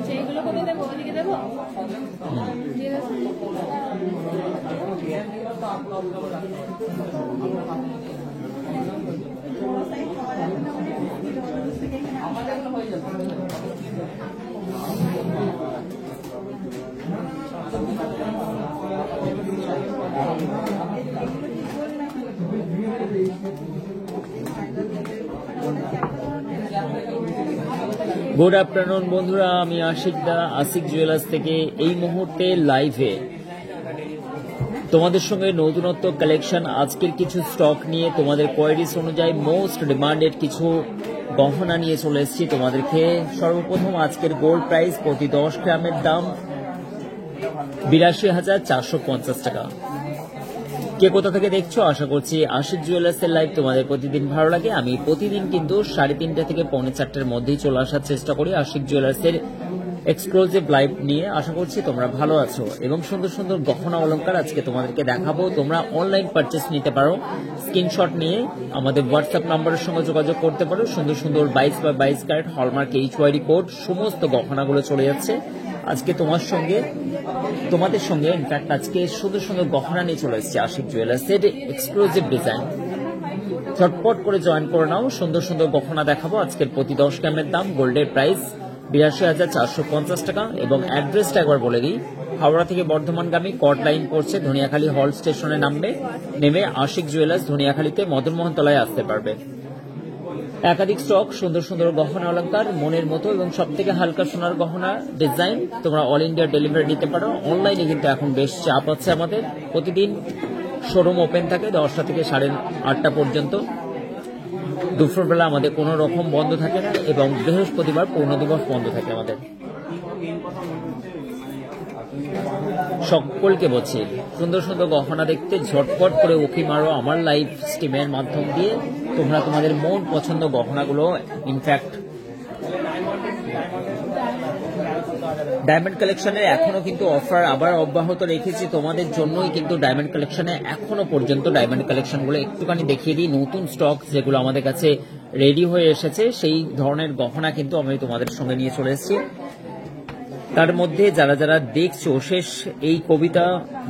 সেইগুলো কবে দেবো? ওদিকে দেবো? গুড আফটারনুন বন্ধুরা, আমি আশিক দা আশিক জুয়েলার্স থেকে এই মুহূর্তে লাইভে তোমাদের সঙ্গে নতুনত্ব কালেকশন, আজকের কিছু স্টক নিয়ে তোমাদের কোয়ারিজ অনুযায়ী মোস্ট ডিমান্ডেড কিছু গহনা নিয়ে চলে এসেছি তোমাদেরকে। সর্বপ্রথম আজকের গোল্ড প্রাইস প্রতি 10 গ্রামের দাম ৮২,৪৫০ টাকা। কে কোথা থেকে দেখছো? আশা করছি আশিক জুয়েলার্সের লাইভ তোমাদের প্রতিদিন ভালো লাগে। আমি প্রতিদিন কিন্তু 3:30 থেকে 4:45-র মধ্যেই চলে আসার চেষ্টা করি আশিক জুয়েলার্সের এক্সক্লুসিভ লাইভ নিয়ে। আশা করছি তোমরা ভালো আছো এবং সুন্দর সুন্দর গহনা অলংকার আজকে তোমাদেরকে দেখাবো। তোমরা অনলাইন পারচেস নিতে পারো, স্ক্রিনশট নিয়ে আমাদের হোয়াটসঅ্যাপ নাম্বারের সঙ্গে যোগাযোগ করতে পারো। সুন্দর সুন্দর 22 বা 22 ক্যারেট হলমার্ক HYD কোড সমস্ত গহনাগুলো চলে যাচ্ছে আজকে তোমাদের সঙ্গে। ইনফ্যাক্ট আজকে সুন্দর সুন্দর গহনা নিয়ে চলে এসেছে আশিক জুয়েলার্সের এক্সক্লুসিভ ডিজাইন। ঝটপট করে জয়েন করে নাও, সুন্দর সুন্দর গহনা দেখাবো। আজকের প্রতি 10 গ্রামের দাম গোল্ডের প্রাইস ৮২,৪৫০ টাকা এবং অ্যাড্রেসটা একবার বলে দিই। হাওড়া থেকে বর্ধমানগামী কট লাইন পড়ছে, ধনিয়াখালী হল স্টেশনে নেমে আশিক জুয়েলার্স ধনিয়াখালীতে মদনমোহন তলায় আসতে পারবে। একাধিক স্টক, সুন্দর সুন্দর গহনা অলংকার মনের মতো এবং সব থেকে হালকা সোনার গহনা ডিজাইন তোমরা অল ইন্ডিয়া ডেলিভারি নিতে পারো। অনলাইনে কিন্তু এখন বেশ চাপ আছে আমাদের। প্রতিদিন শোরুম ওপেন থাকে 10টা থেকে 8:30 পর্যন্ত। দুপুরবেলা আমাদের কোনো রকম বন্ধ থাকে না এবং বৃহস্পতিবার পূর্ণ দিবস বন্ধ থাকে আমাদের। সকলকে বলছি সুন্দর সুন্দর গহনা দেখতে ঝটপট করে উকি মারো আমার লাইভ স্ট্রিমের মাধ্যম দিয়ে। তোমরা তোমাদের মন পছন্দ গহনাগুলো, ইনফ্যাক্ট ডায়মন্ড কালেকশনের এখনো কিন্তু অফার আবার অব্যাহত রেখেছি তোমাদের জন্যই। কিন্তু ডায়মন্ড কালেকশনে এখনো পর্যন্ত ডায়মন্ড কালেকশনগুলো একটুখানি দেখিয়ে দিই। নতুন স্টক যেগুলো আমাদের কাছে রেডি হয়ে এসেছে সেই ধরনের গহনা কিন্তু আমি তোমাদের সঙ্গে নিয়ে চলে এসেছি। তার মধ্যে যারা যারা দেখছো, শেষ এই কবিতা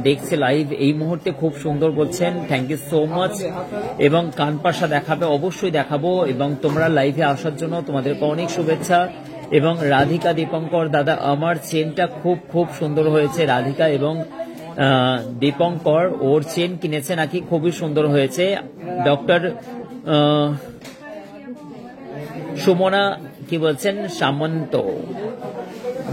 দেখছে লাইভ এই মুহূর্তে, খুব সুন্দর বলছেন, থ্যাংক ইউ সো মাচ। এবং কানপাশা দেখাবে, অবশ্যই দেখাবো। এবং তোমরা লাইভে আসার জন্য তোমাদেরকে অনেক শুভেচ্ছা। এবং রাধিকা দীপঙ্কর দাদা, আমার চেনটা খুব খুব সুন্দর হয়েছে। রাধিকা এবং দীপঙ্কর ওর চেন কিনেছে নাকি, খুবই সুন্দর হয়েছে। ডক্টর সুমনা কি বলছেন, সামন্ত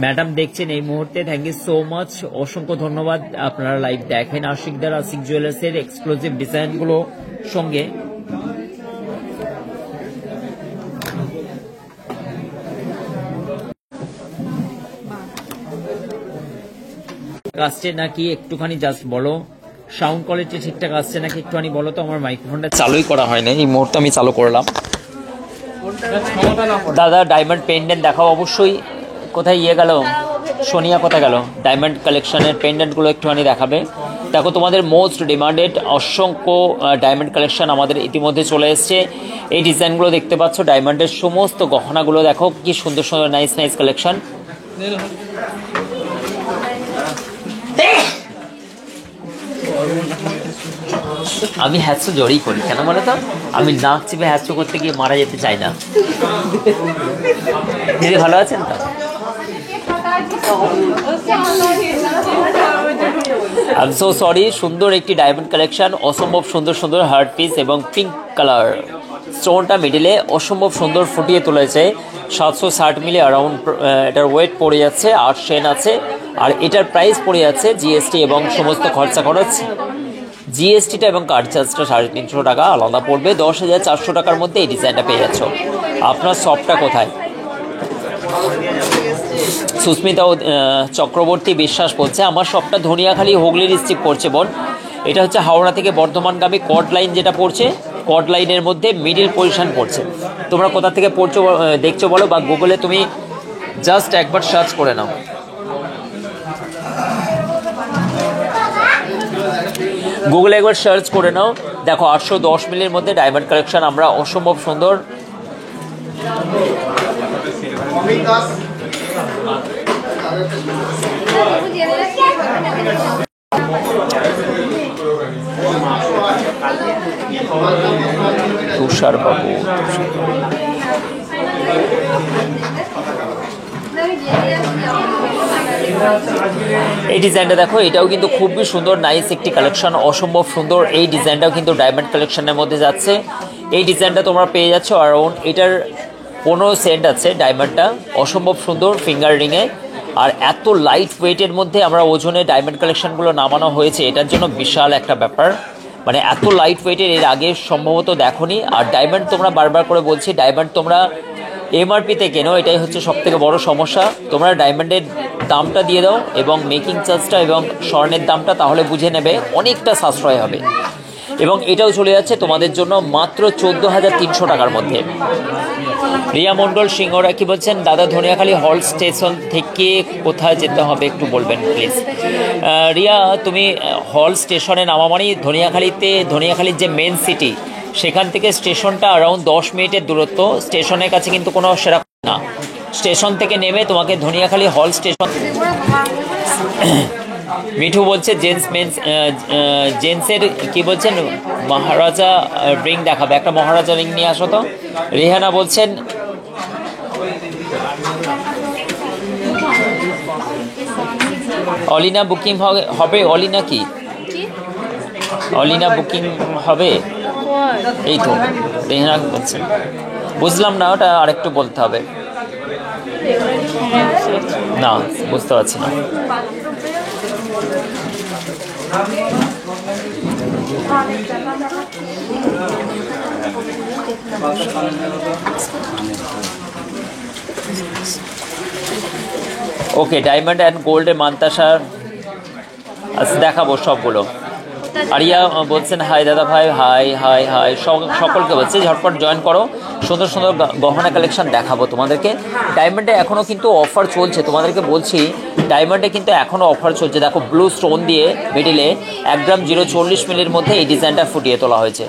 ম্যাডাম দেখছেন এই মুহূর্তে, থ্যাংক ইউ সো মাচ, অসংখ্য ধন্যবাদ। আপনারা লাইভ দেখেন আশিকদার আশিক জুয়েলার্সের এক্সক্লুসিভ ডিজাইনগুলো সঙ্গে। আসছে নাকি একটুখানি জাস্ট বলো, সাউন্ড কোয়ালিটি ঠিকঠাক আসছে নাকি একটুখানি বলো তো। আমার মাইক্রোফোনটা চালুই করা হয় না, এই মুহূর্তে আমি চালু করলাম। দাদা ডায়মন্ড পেন্ডেন্ট দেখাও অবশ্যই। কোথায় গেল সোনিয়া, কোথায় গেল? ডায়মন্ড কালেকশনের পেন্ডেন্টগুলো একটুখানি দেখাবে। দেখো তোমাদের মোস্ট ডিমান্ডেড অসংখ্য ডায়মন্ড কালেকশন আমাদের ইতিমধ্যে চলে এসছে। এই ডিজাইনগুলো দেখতে পাচ্ছ, ডায়মন্ডের সমস্ত গহনাগুলো দেখো কি সুন্দর সুন্দর নাইস নাইস কালেকশন। আমি হ্যাচো জড়িয়ে করি কেন বলো তো, আমি নাক চেপে হ্যাচো করতে গিয়ে মারা যেতে চাই না। দিদি ভালো আছেন তো? I am so sorry. সুন্দর একটি ডায়মন্ড কালেকশন, অসম্ভব সুন্দর সুন্দর হার্ট পিস এবং পিঙ্ক কালার স্টোনটা মিডিলে অসম্ভব সুন্দর ফুটিয়ে তুলেছে। 760 মিলি অ্যারাউন্ড এটার ওয়েট পড়ে যাচ্ছে, 8 সেন আছে। আর এটার প্রাইস পড়ে যাচ্ছে জিএসটি এবং সমস্ত খরচা খরচ, জিএসটিটা এবং কার্ড চার্জটা 350 টাকা আলাদা পড়বে। 10,400 টাকার মধ্যে এই ডিজাইনটা পেয়ে যাচ্ছ। আপনার শপটা কোথায়? সুস্মিতা চক্রবর্তী বিশ্বাস বলছে আমার শপটা ধনিয়াখালী হুগলি ডিস্ট্রিক্ট পড়ছে বোন। এটা হচ্ছে হাওড়া থেকে বর্ধমানগামী কট লাইন যেটা পড়ছে, কট লাইনের মধ্যে মিডিল পজিশন পড়ছে। তোমরা কোথা থেকে পড়ছো দেখছো বলো, বা গুগলে তুমি জাস্ট একবার সার্চ করে নাও। গুগলে একবার সার্চ করে নাও, দেখো 810 মিলির মধ্যে ডায়মন্ড কালেকশন আমরা অসম্ভব সুন্দর। তুষার বাবু, এই ডিজাইনটা দেখো, এটাও কিন্তু খুবই সুন্দর, নাইস একটি কালেকশন, অসম্ভব সুন্দর। এই ডিজাইনটাও কিন্তু ডায়মন্ড কালেকশনের মধ্যে যাচ্ছে। এই ডিজাইনটা তোমরা পেয়ে যাচ্ছ অ্যারাউন্ড, এটার 15 সেন্ট আছে ডায়মন্ডটা, অসম্ভব সুন্দর ফিঙ্গার রিংয়ে। আর এত লাইট ওয়েটের মধ্যে আমরা ওজনে ডায়মন্ড কালেকশনগুলো নামানো হয়েছে, এটার জন্য বিশাল একটা ব্যাপার। মানে এত লাইট ওয়েটের এর আগে সম্ভবত দেখোনি। আর ডায়মন্ড তোমরা বারবার করে বলছি, ডায়মন্ড তোমরা এমআরপিতে কেনো, এটাই হচ্ছে সবথেকে বড় সমস্যা। তোমরা ডায়মন্ডের দামটা দিয়ে দাও এবং মেকিং চার্জটা এবং স্বর্ণের দামটা, তাহলে বুঝে নেবে অনেকটা সাশ্রয় হবে। এবং এটাও চলে যাচ্ছে তোমাদের জন্য মাত্র 14,300 টাকার মধ্যে। রিয়া মণ্ডল সিংহরা কি বলছেন, দাদা ধনিয়াখালী হল স্টেশন থেকে কোথায় যেতে হবে একটু বলবেন প্লিজ। রিয়া, তুমি হল স্টেশনে নামা মানেই ধনিয়াখালীর যে মেন সিটি, সেখান থেকে স্টেশনটা অ্যারাউন্ড 10 মিনিটের দূরত্ব। স্টেশনের কাছে কিন্তু কোনো সেরকম না, স্টেশন থেকে নেমে তোমাকে ধনিয়াখালী হল স্টেশন। মিঠু বলছে জেন্টসের কি বলছেন, মহারাজা রিং দেখাবে, একটা মহারাজা রিং নিয়ে আসো তো। রেহানা বলছেন অলিনা বুকিং হবে, অলিনা কি অলিনা বুকিং হবে? এই তো রেহানা বলছেন, বুঝলাম না, ওটা আরেকটু বলতে হবে। না বুঝতে পারছি না। ওকে, ডায়মন্ড অ্যান্ড গোল্ডের মান্তাসার দেখাবো সবগুলো। আরিয়া বলছেন হাই দাদা ভাই, হাই হাই হাই সকলকে বলছে ঝটপট জয়েন করো, সুন্দর সুন্দর গহনা কালেকশন দেখাবো তোমাদেরকে। ডায়মন্ডে এখনও কিন্তু অফার চলছে, তোমাদেরকে বলছি ডায়মন্ডে কিন্তু এখনও অফার চলছে। দেখো ব্লু স্টোন দিয়ে মিডিলে 1 গ্রাম 0.40 মিলির মধ্যে এই ডিজাইনটা ফুটিয়ে তোলা হয়েছে,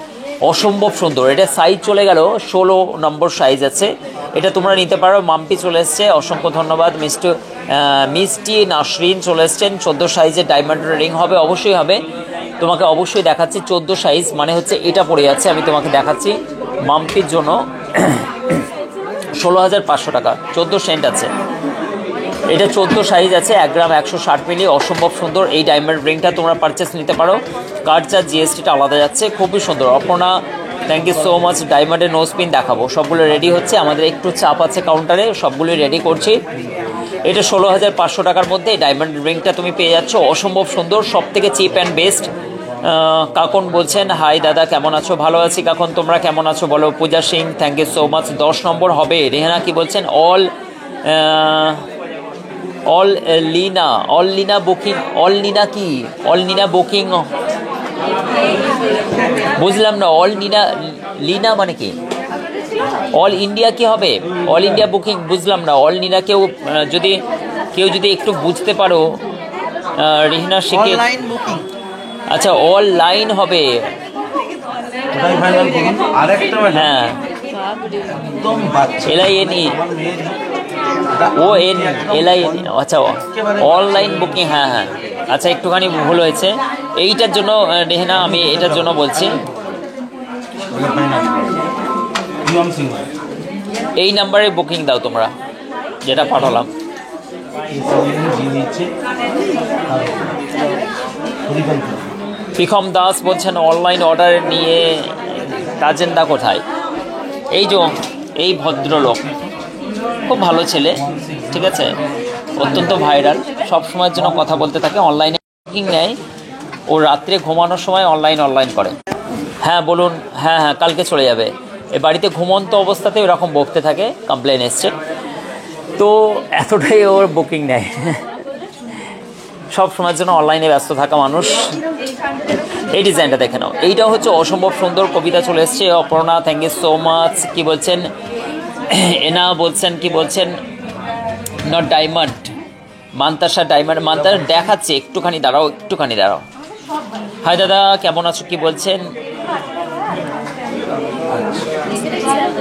অসম্ভব সুন্দর। এটা সাইজ চলে গেল 16 নম্বর সাইজ আছে, এটা তোমরা নিতে পারো। মাম্পি চলে এসছে, অসংখ্য ধন্যবাদ। মিষ্টি নাসরিন চলে এসছেন, 14 সাইজের ডায়মন্ডের রিং হবে, অবশ্যই হবে। তোমাকে অবশ্যই দেখাচ্ছি 14 সাইজ, মানে হচ্ছে এটা পড়ে যাচ্ছে, আমি তোমাকে দেখাচ্ছি। মাম্পির জন্য 16,500 টাকা, 14 সেন্ট আছে। এটা 14 সাইজ আছে, 1 গ্রাম 160 মিলি, অসম্ভব সুন্দর। এই ডায়মন্ড রিংটা তোমরা পারচেস নিতে পারো, কার্ড চার্জ জিএসটিটা আলাদা যাচ্ছে, খুবই সুন্দর। Aparna thank you so much. ডায়মন্ডের নোজ পিন দেখাবো, সবগুলো রেডি হচ্ছে, আমাদের একটু চাপ আছে কাউন্টারে, সবগুলো রেডি করছি। এটা 16,500 টাকার মধ্যে ডায়মন্ড রিংটা তুমি পেয়ে যাচ্ছ, অসম্ভব সুন্দর, সব থেকে চিপ অ্যান্ড বেস্ট। কাকন বলছেন হাই দাদা কেমন আছো? ভালো আছি কাকন, তোমরা কেমন আছো বলো? Puja Singh thank you so much. 10 number হবে। রেহানা কি বলছেন, online booking, online কি, অল লিনা বুকিং বুঝলাম না, অল লিনা মানে কি, অল ইন্ডিয়া কি হবে? অল ইন্ডিয়া বুকিং বুঝলাম না, অল লিনা কেউ যদি একটু বুঝতে পারো রেহানা শিখে। আচ্ছা অনলাইন হবে, হ্যাঁ LINE ONLIN, আচ্ছা অনলাইন বুকিং, হ্যাঁ হ্যাঁ আচ্ছা একটুখানি ভুল হয়েছে। এইটার জন্য রেহানা আমি এটার জন্য বলছি, এই নাম্বারে বুকিং দাও তোমরা, যেটা পাঠালাম। পিখম দাস বলছেন অনলাইন অর্ডার নিয়ে তাজেন্দা কোথায়? এই ভদ্রলোক খুব ভালো ছেলে, ঠিক আছে, অত্যন্ত ভাইরাল, সব সময়ের জন্য কথা বলতে থাকে, অনলাইনে বুকিং নেয়, ও রাত্রে ঘুমানোর সময় অনলাইন করে। হ্যাঁ বলুন, হ্যাঁ কালকে চলে যাবে। এ বাড়িতে ঘুমন্ত অবস্থাতে এরকম বকতে থাকে, কমপ্লেন এসছে, তো এতটাই ওর বুকিং নেয়, সব সময়ের জন্য অনলাইনে ব্যস্ত থাকা মানুষ। এই ডিজাইনটা দেখে নাও, এইটা হচ্ছে অসম্ভব সুন্দর। কবিতা চলে এসছে, Aparna thank you so much. কি বলছেন এনা বলছেন, কি বলছেন not diamond, Mantasa diamond, Mantasa দেখাচ্ছে, একটুখানি দাঁড়াও, হাই দাদা, কেমন আছো, কি বলছেন?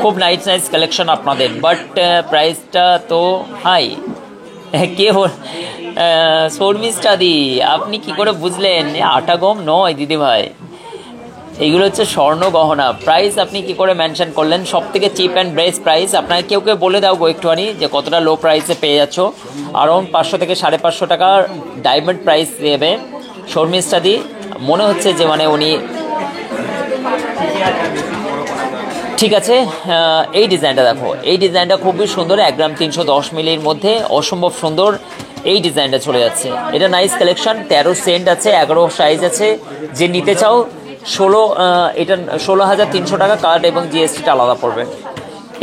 খুব নাইস নাইস কালেকশন আপনাদের, বাট প্রাইসটা তো হাই। কে শর্মিষ্ঠা দি, আপনি কি করে বুঝলেন? আটা গম নয় দিদি ভাই, এইগুলো হচ্ছে স্বর্ণ গহনা। প্রাইস আপনি কি করে মেনশন করলেন? সব থেকে চিপ অ্যান্ড বেস্ট প্রাইস। আপনাকে কেউ কেউ বলে দাও গো একটুখানি যে কতটা লো প্রাইসে পেয়ে যাচ্ছ। অ্যারাউন্ড 500 থেকে 550 টাকার ডায়মন্ড প্রাইস দেবে শর্মিষ্ঠা দি। মনে হচ্ছে যে মানে উনি ঠিক আছে। এই ডিজাইনটা দেখো, এই ডিজাইনটা খুবই সুন্দর, 1 গ্রাম 310 মিলির মধ্যে অসম্ভব সুন্দর এই ডিজাইনটা চলে যাচ্ছে। এটা নাইস কালেকশন। 13 সেন্ট আছে, 11 সাইজ আছে। যে নিতে চাও 16, এটা 16,300 টাকা কার্ড এবং জিএসটিটা আলাদা পড়বে।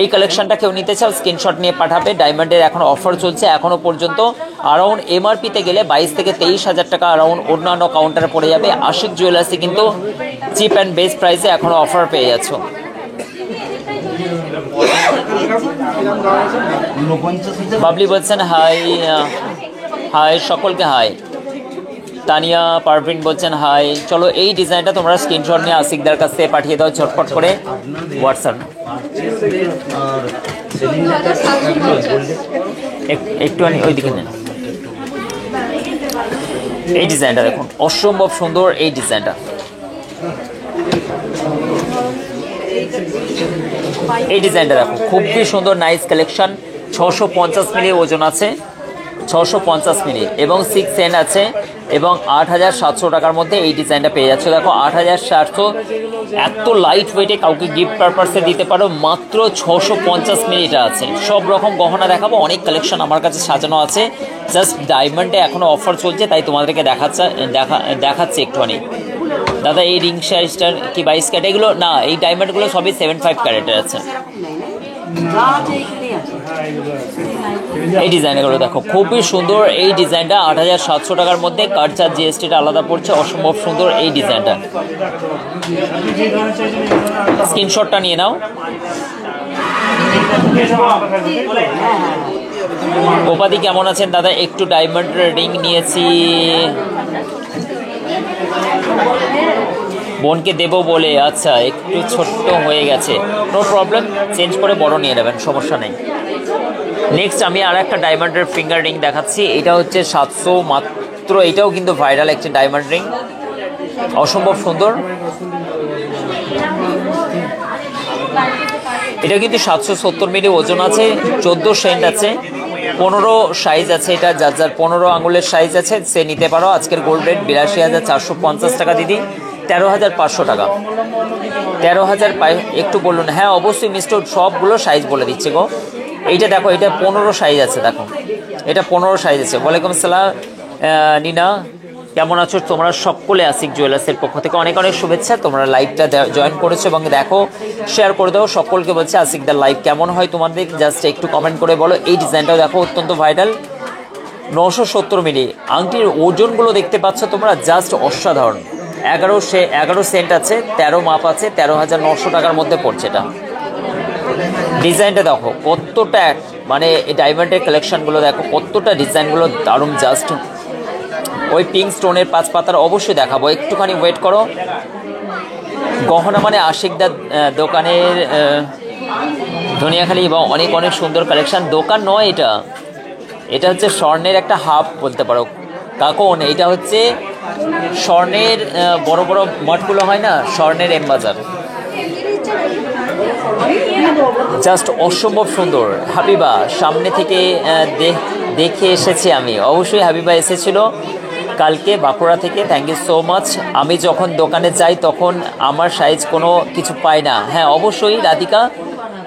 এই কালেকশনটা কেউ নিতে চাও স্ক্রিনশট নিয়ে পাঠাবে। ডায়মন্ডের এখন অফার চলছে এখনও পর্যন্ত। অ্যারাউন্ড এমআরপিতে গেলে 22 থেকে 23,000 টাকা অ্যারাউন্ড অন্যান্য কাউন্টারে পড়ে যাবে। আশিক জুয়েলার্সে কিন্তু চিপ অ্যান্ড বেস্ট প্রাইসে এখনও অফার পেয়ে যাচ্ছ। বাবলি বলছেন হাই, হাই সকলকে হাই। তানিয়া পারভিন বলছেন হাই। চলো এই ডিজাইনটা তোমরা স্ক্রিনশট নিয়ে আশিকদার কাছ থেকে পাঠিয়ে দাও ঝটপট করে হোয়াটসঅ্যাপ। একটুখানি ওইদিকে নেন। এই ডিজাইনটা দেখুন, অসম্ভব সুন্দর এই ডিজাইনটা। এই ডিজাইনটা দেখো, খুবই সুন্দর নাইস কালেকশন। 650 মিলি ওজন আছে, 650 মিলি এবং 6 সেন্ট আছে এবং 8,700 টাকার মধ্যে এই ডিজাইনটা পেয়ে যাচ্ছে। দেখো 8,700, এত লাইট ওয়েটে কাউকে গিফট পারপাসে দিতে পারো। মাত্র 650 মিলিটা আছে। সব রকম গহনা দেখাবো, অনেক কালেকশন আমার কাছে সাজানো আছে। জাস্ট ডায়মন্ডে এখনও অফার চলছে, তাই তোমাদেরকে দেখাচ্ছে একটুখানি। দাদা এই রিং সাইজটার কি 22 ক্যারেট? এগুলো না, এই ডায়মন্ডগুলো সবই 75 ক্যারেটের আছে। এই ডিজাইনগুলো দেখো, খুবই সুন্দর এই ডিজাইনটা। 8,700 টাকার মধ্যে কার্ড চার্জ জিএসটিটা আলাদা পড়ছে। অসম্ভব সুন্দর এই ডিজাইনটা। স্ক্রিনশটটা নিয়ে নাও। গোপাদি কেমন আছেন দাদা? একটু ডায়মন্ড রিং নিয়েছি, বোনকে দেবো বলে। আচ্ছা, একটু ছোট্ট হয়ে গেছে, নো প্রবলেম, চেঞ্জ করে বড় নিয়ে নেবেন, সমস্যা নেই। নেক্সট আমি আর একটা ডায়মন্ডের ফিঙ্গার রিং দেখাচ্ছি। এটা হচ্ছে 700 মাত্র। এটাও কিন্তু ভাইরাল একটি ডায়মন্ড রিং, অসম্ভব সুন্দর। এটা কিন্তু 770 মিলি ওজন আছে, 14 সেন্ট আছে, 15 সাইজ আছে। এটা যার যার 15 আঙুলের সাইজ আছে সে নিতে পারো। আজকের গোল্ড রেট 82,450 টাকা দিদি, 13,500 টাকা। 13,000 একটু বলুন। হ্যাঁ অবশ্যই মিস্টার, সবগুলো সাইজ বলে দিচ্ছে গো। এইটা দেখো, এটা 15 সাইজ আছে, দেখো এটা 15 সাইজ আছে। ওয়ালাইকুম আসসালাম নিনা, কেমন আছো তোমরা? সকলে আশিক জুয়েলার্সের পক্ষ থেকে অনেক অনেক শুভেচ্ছা। তোমরা লাইভটা জয়েন করেছো এবং দেখো, শেয়ার করে দাও। সকলকে বলছে আশিকদার লাইভ কেমন হয় তোমাদের, জাস্ট একটু কমেন্ট করে বলো। এই ডিজাইনটাও দেখো, অত্যন্ত ভাইরাল, 970 মিলি। আংটির ওজনগুলো দেখতে পাচ্ছ তোমরা, জাস্ট অসাধারণ। 11 সেন্ট আছে, 13 মাপ আছে, 13,900 টাকার মধ্যে পড়ছে এটা। ডিজাইনটা দেখো কতটা, মানে ডায়মন্ডের কালেকশনগুলো দেখো কতটা, ডিজাইনগুলো দারুণ। জাস্ট ওই পিঙ্ক স্টোনের 5 পাতার অবশ্যই দেখাবো, একটুখানি ওয়েট করো। গহনা মানে আশিকদার দোকানের ধনিয়াখালি এবং অনেক অনেক সুন্দর কালেকশন। দোকান নয় এটা, এটা হচ্ছে স্বর্ণের একটা হাব বলতে পারো কাকন। এটা হচ্ছে স্বর্ণের বড় বড় মঠগুলো হয় না, স্বর্ণের এমবাজার। জাস্ট অসম্ভব সুন্দর। হাবিবা সামনে থেকে দেখে এসেছি আমি, অবশ্যই হাবিবা এসেছিল কালকে বাঁকুড়া থেকে, থ্যাংক ইউ সো মাচ। আমি যখন দোকানে যাই তখন আমার সাইজ কোনো কিছু পাই না। হ্যাঁ অবশ্যই রাধিকা,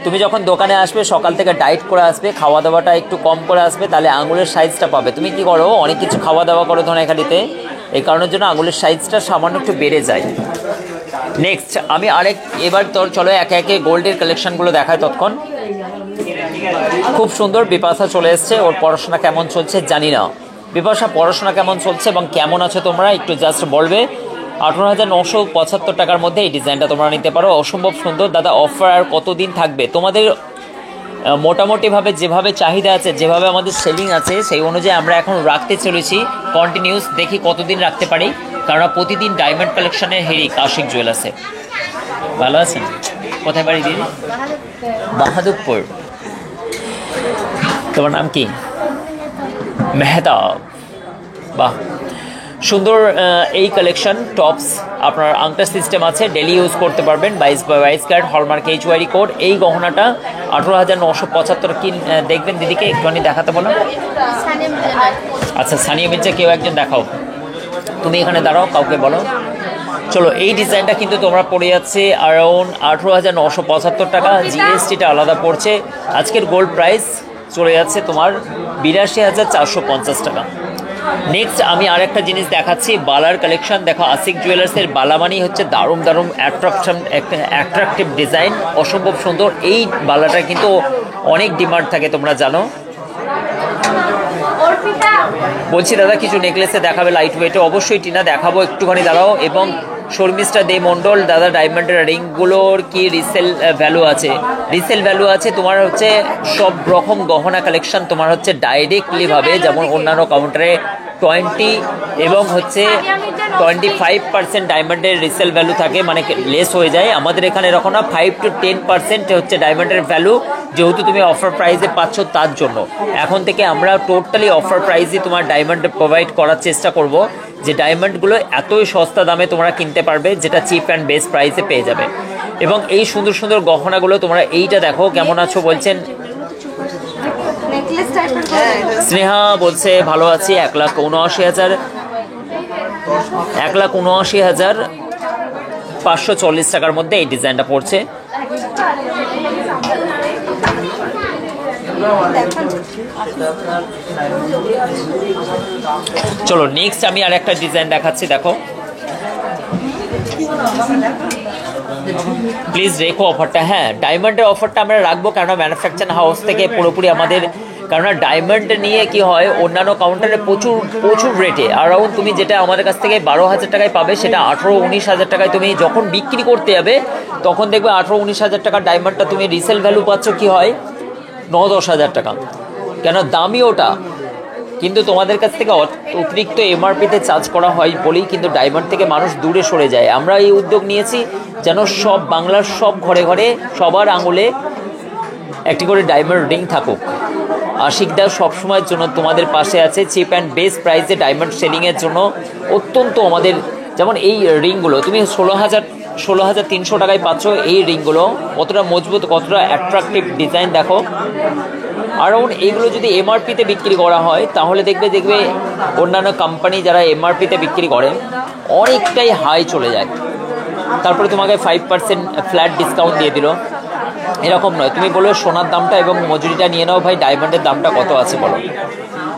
তুমি যখন দোকানে আসবে সকাল থেকে ডায়েট করে আসবে, খাওয়া দাওয়াটা একটু কম করে আসবে, তাহলে আঙুলের সাইজটা পাবে। তুমি কি করো, অনেক কিছু খাওয়া দাওয়া করো ধনেখালিতে, এই কারণের জন্য আঙুলের সাইজটা সামান্য একটু বেড়ে যায়। নেক্সট আমি এবার তোর চলো একে একে গোল্ডের কালেকশনগুলো দেখায়। তৎক্ষণ খুব সুন্দর। বিপাশা চলে এসছে, ওর পড়াশোনা কেমন চলছে জানি না। বিপাশা পড়াশোনা কেমন চলছে এবং কেমন আছো তোমরা একটু জাস্ট বলবে। 18,975 টাকার মধ্যে এই ডিজাইনটা তোমরা নিতে পারো, অসম্ভব সুন্দর। দাদা অফার আর কতদিন থাকবে? তোমাদের মোটামুটিভাবে যেভাবে চাহিদা আছে, যেভাবে আমাদের সেলিং আছে, সেই অনুযায়ী আমরা এখন রাখতে চলেছি কন্টিনিউস। দেখি কতদিন রাখতে পারি। কারণ প্রতিদিন ডায়মন্ড কালেকশনের হেরিক আশিক জুয়েলার্সে। ভালো আছেন? কোথায় বাড়ি দিদি? বাহাদুরপুর। তোমার নাম কি? মেহতাব। বাহ, সুন্দর এই কালেকশন টপস। আপনার আংটা সিস্টেম আছে, ডেলি ইউজ করতে পারবেন। 22x22 carat hallmark HYD code. এই গহনাটা 18,975। কি দেখবেন দিদিকে একটুখানি দেখাতে বলো। আচ্ছা, সানিয়া মির্জা কেউ একজন দেখাও। তুমি এখানে দাঁড়াও, কাউকে বলো। চলো, এই ডিজাইনটা কিন্তু তোমরা পড়ে যাচ্ছে অ্যারাউন্ড 18,975 টাকা। জিএসটিটা আলাদা পড়ছে। আজকের গোল্ড প্রাইস চলে যাচ্ছে তোমার 82,450 টাকা। নেক্সট আমি আর একটা জিনিস দেখাচ্ছি, বালার কালেকশন দেখো। আশিক জুয়েলার্সের বালা মানেই হচ্ছে দারুণ দারুণ অ্যাট্রাকটিভ ডিজাইন, অসম্ভব সুন্দর। এই বালাটা কিন্তু অনেক ডিমান্ড থাকে, তোমরা জানো। বলছি দাদা কিছু নেকলেসে দেখাবে লাইট ওয়েটে? অবশ্যই টিনা দেখাবো, একটুখানি দাঁড়াও। এবং শর্মিষ্ঠা দে মণ্ডল, দাদা ডায়মন্ডের রিংগুলোর কি রিসেল ভ্যালু আছে? রিসেল ভ্যালু আছে তোমার হচ্ছে সব রকম গহনা কালেকশন তোমার হচ্ছে ডাইরেক্টলি ভাবে, যেমন অন্যান্য কাউন্টারে 20 এবং হচ্ছে 25% ডায়মন্ডের রিসেল ভ্যালু থাকে, মানে লেস হয়ে যায়। আমাদের এখানে এরকম না, 5 to 10% হচ্ছে ডায়মন্ডের ভ্যালু। যেহেতু তুমি অফার প্রাইসে পাচ্ছ, তার জন্য এখন থেকে আমরা টোটালি অফার প্রাইসে তোমার ডায়মন্ড প্রোভাইড করার চেষ্টা করব, যে ডায়মন্ডগুলো এতই সস্তা দামে তোমরা কিনতে পারবে, যেটা চিপ অ্যান্ড বেস্ট প্রাইসে পেয়ে যাবে। এবং এই সুন্দর সুন্দর গহনাগুলো তোমরা এইটা দেখো, কেমন আছো বলছেন স্নেহা বলছে ভালো আছি। 1,79,000 1,79,540 টাকার মধ্যে এই ডিজাইনটা পড়ছে। চলো নেক্সট আমি আর একটা ডিজাইন দেখাচ্ছি, দেখো প্লিজ রেখো অফারটা। হ্যাঁ, ডায়মন্ডের অফারটা আমরা রাখবো, কেননা ম্যানুফ্যাকচার হাউস থেকে পুরোপুরি আমাদের, কেননা ডায়মন্ড নিয়ে কি হয়, অন্যান্য কাউন্টারে প্রচুর প্রচুর রেটে অ্যারাউন্ড তুমি যেটা আমাদের কাছ থেকে 12,000 টাকায় পাবে, সেটা 18-19,000 টাকায় তুমি যখন বিক্রি করতে যাবে তখন দেখবে 18-19,000 টাকার ডায়মন্ডটা তুমি রিসেল ভ্যালু পাচ্ছ কি হয় 9-10,000 টাকা, কেন দামই ওটা। কিন্তু তোমাদের কাছ থেকে অতিরিক্ত এমআরপিতে চার্জ করা হয় বলেই কিন্তু ডায়মন্ড থেকে মানুষ দূরে সরে যায়। আমরা এই উদ্যোগ নিয়েছি যেন সব বাংলার সব ঘরে ঘরে সবার আঙুলে একটি করে ডায়মন্ড রিং থাকুক। আশিকদা সবসময়ের জন্য তোমাদের পাশে আছে, চিপ অ্যান্ড বেস্ট প্রাইসে ডায়মন্ড সেলিংয়ের জন্য অত্যন্ত আমাদের। যেমন এই রিংগুলো তুমি 16,300 টাকায় পাচ্ছ। এই রিংগুলো কতটা মজবুত, কতটা অ্যাট্রাকটিভ ডিজাইন দেখো। অ্যারাউন্ড এইগুলো যদি এমআরপিতে বিক্রি করা হয় তাহলে দেখবে অন্যান্য কোম্পানি যারা এমআরপিতে বিক্রি করে অনেকটাই হাই চলে যায়, তারপরে তোমাকে 5% ফ্ল্যাট ডিসকাউন্ট দিয়ে দিল। এরকম নয়, তুমি বলো সোনার দামটা এবং মজুরিটা নিয়ে নাও, ভাই ডায়মন্ডের দামটা কত আছে বলো,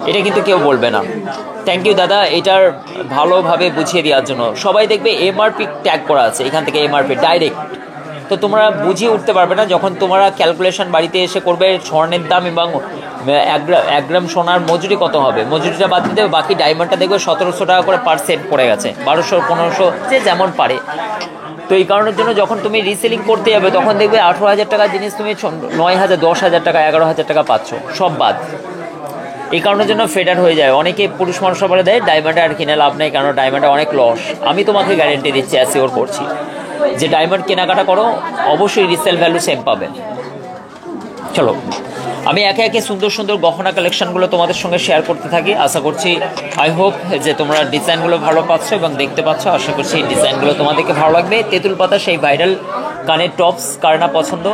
এটা কিন্তু কেউ বলবে না। থ্যাংক ইউ দাদা এটার ভালোভাবে বুঝিয়ে দেওয়ার জন্য। সবাই দেখবে এমআরপি ট্যাগ করা আছে এখান থেকে, এমআরপি ডাইরেক্ট, তো তোমরা বুঝিয়ে উঠতে পারবে না। যখন তোমরা ক্যালকুলেশন বাড়িতে এসে করবে স্বর্ণের দাম এবং 1 গ্রাম সোনার মজুরি কত হবে, মজুরিটা বাদ দিতে হবে, বাকি ডায়মন্ডটা দেখবে 1700 টাকা করে পার সেট পড়ে গেছে, 1200-1500 যে যেমন পারে। তো এই কারণের জন্য যখন তুমি রিসেলিং করতে যাবে তখন দেখবে 18,000 টাকার জিনিস তুমি 9,000, 10,000 টাকা, 11,000 টাকা পাচ্ছ, সব বাদ। এই কারণের জন্য ফেডার হয়ে যায়। অনেকে পুরুষ মানুষরা বলে দেয় ডায়মন্ডে আর কিনে লাভ নেই, কারণ ডায়মন্ডে অনেক লস। আমি তোমাকে গ্যারেন্টি দিচ্ছি, অ্যাসিওর করছি যে ডায়মন্ড কেনাকাটা করো অবশ্যই রিসেল ভ্যালু সেম পাবে। চলো আমি একে একে সুন্দর সুন্দর গহনা কালেকশনগুলো তোমাদের সঙ্গে শেয়ার করতে থাকি। আশা করছি আই হোপ যে তোমরা ডিজাইনগুলো ভালো পাচ্ছ এবং দেখতে পাচ্ছ। আশা করছি এই ডিজাইনগুলো তোমাদেরকে ভালো লাগবে। তেঁতুল পাতা সেই ভাইরাল কানের টপস কার না পছন্দ,